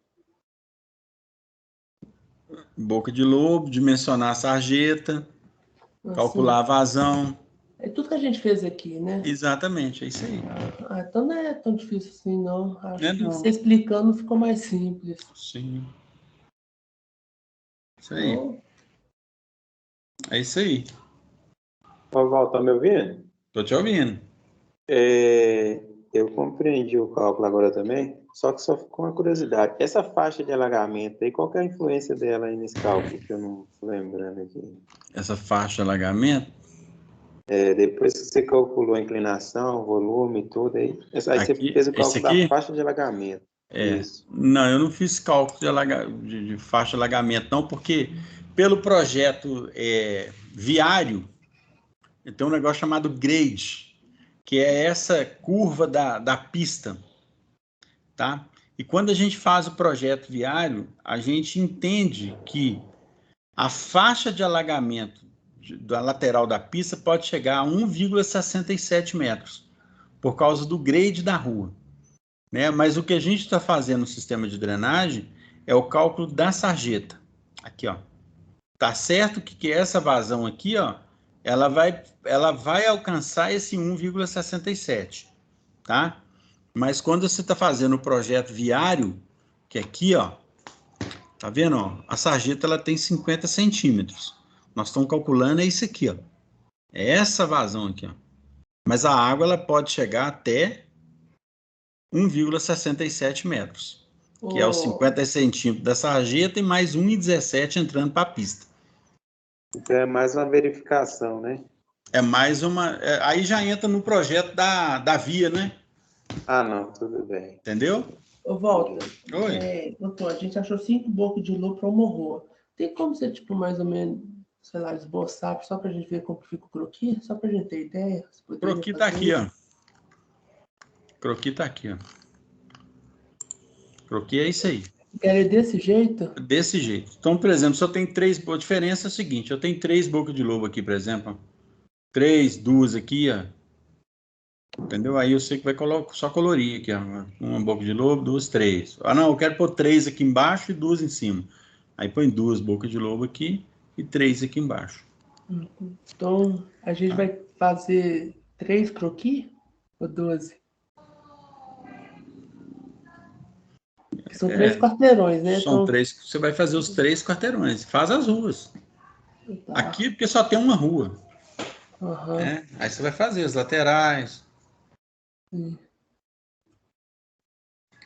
Boca de lobo, dimensionar a sarjeta, calcular a vazão. É tudo que a gente fez aqui, né? Exatamente, é isso aí. Então não é tão difícil assim, não. Acho que você explicando ficou mais simples. Sim. Isso aí. Então... É isso aí. Ô, Val, tá me ouvindo? Tô te ouvindo. Eu compreendi o cálculo agora também, só que só ficou uma curiosidade. Essa faixa de alagamento aí, qual que é a influência dela aí nesse cálculo, que eu não tô lembrando aqui? Essa faixa de alagamento? Depois que você calculou a inclinação, volume e tudo aí, aí você fez o cálculo da faixa de alagamento. Isso. Não, eu não fiz cálculo de faixa de alagamento, não, porque pelo projeto viário, tem um negócio chamado grade, que é essa curva da pista, tá? E quando a gente faz o projeto viário, a gente entende que a faixa de alagamento da lateral da pista pode chegar a 1,67 metros, por causa do grade da rua, né? Mas o que a gente está fazendo no sistema de drenagem é o cálculo da sarjeta. Aqui, ó. Tá certo que essa vazão aqui, ó, ela vai alcançar esse 1,67, tá? Mas quando você está fazendo o projeto viário, que é aqui, ó, tá vendo? Ó, a sarjeta ela tem 50 centímetros. Nós estamos calculando é isso aqui, ó. É essa vazão aqui, ó. Mas a água ela pode chegar até 1,67 metros, que é os 50 centímetros da sarjeta e mais 1,17 entrando para a pista. Então é mais uma verificação, né? É mais uma... aí já entra no projeto da via, né? Ah, não, tudo bem. Entendeu? Ô, Walter, Oi. doutor, a gente achou 5 bocas de lobo para uma rua. Tem como você, tipo, mais ou menos, sei lá, esboçar, só para a gente ver como fica o croquis? Só para a gente ter ideia? O croquis tá aqui, ó. O croquis tá aqui, ó. O croquis é isso aí. Quer desse jeito? Desse jeito. Então, por exemplo, se eu tenho 3... A diferença é o seguinte, eu tenho 3 bocas de lobo aqui, por exemplo. 3, 2 aqui, ó. Entendeu? Aí eu sei que vai só colorir aqui, ó. Uma boca de lobo, 2, 3. Ah, não, eu quero pôr 3 aqui embaixo e 2 em cima. Aí põe 2 bocas de lobo aqui e 3 aqui embaixo. Então, a gente vai fazer 3 croquis ou 12? São 3 quarteirões, né? São 3. Você vai fazer os 3 quarteirões. Faz as ruas. Tá. Aqui, porque só tem uma rua. Uhum. Né? Aí você vai fazer as laterais.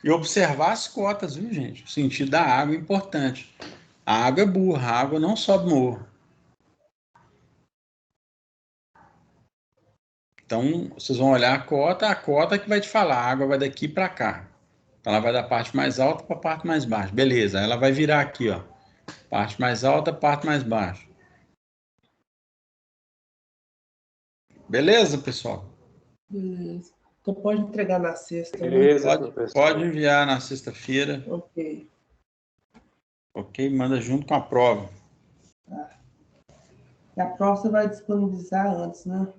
E observar as cotas, viu, gente? O sentido da água é importante. A água é burra, a água não sobe morro. Então, vocês vão olhar a cota que vai te falar, a água vai daqui para cá. Ela vai da parte mais alta para a parte mais baixa. Beleza, ela vai virar aqui, ó. Parte mais alta, parte mais baixa. Beleza, pessoal? Beleza. Então pode entregar na sexta, Beleza, né? Pode enviar na sexta-feira. Ok. Ok, manda junto com a prova. Tá. E a prova você vai disponibilizar antes, né?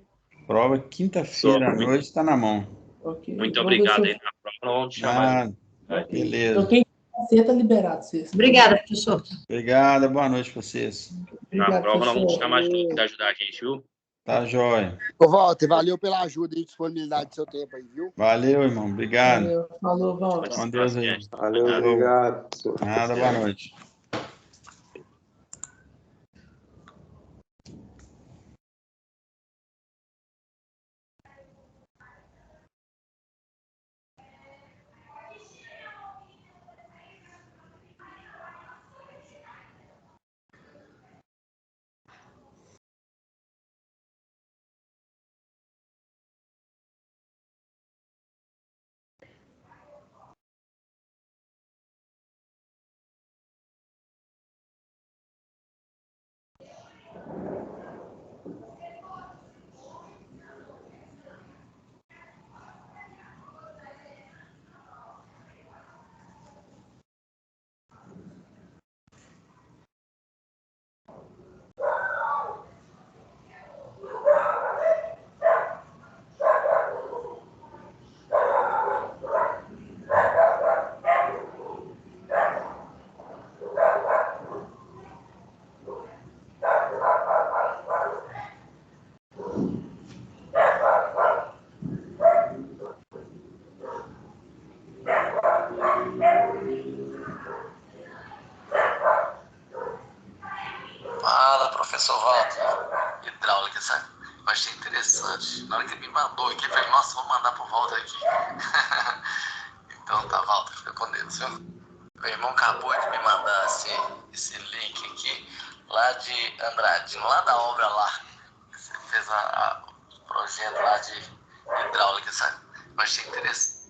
Prova quinta-feira à noite está na mão. Ok. Muito obrigado aí na prova. Não vamos te chamar. Okay. Beleza. Então quem aceita, liberado. Sexta. Obrigada, professor. Obrigada, boa noite para vocês. Obrigado, Na prova nós vamos te professor. chamar de novo para ajudar a gente, viu? Tá jóia. Ô, Walter, valeu pela ajuda e disponibilidade do seu tempo aí, viu? Valeu, irmão. Obrigado. Valeu. Falou, Walter. Com Deus aí. Valeu, obrigado. Nada, boa noite. Fala, professor Walter. Hidráulica, sabe? Eu achei interessante. Na hora que ele me mandou aqui, eu falei, nossa, vou mandar pro Walter aqui. Então tá, Walter, fica com Deus, viu? Meu irmão acabou de me mandar esse link aqui, lá de Andradino, lá da obra lá. Você fez o projeto lá de hidráulica, sabe? Eu achei interessante.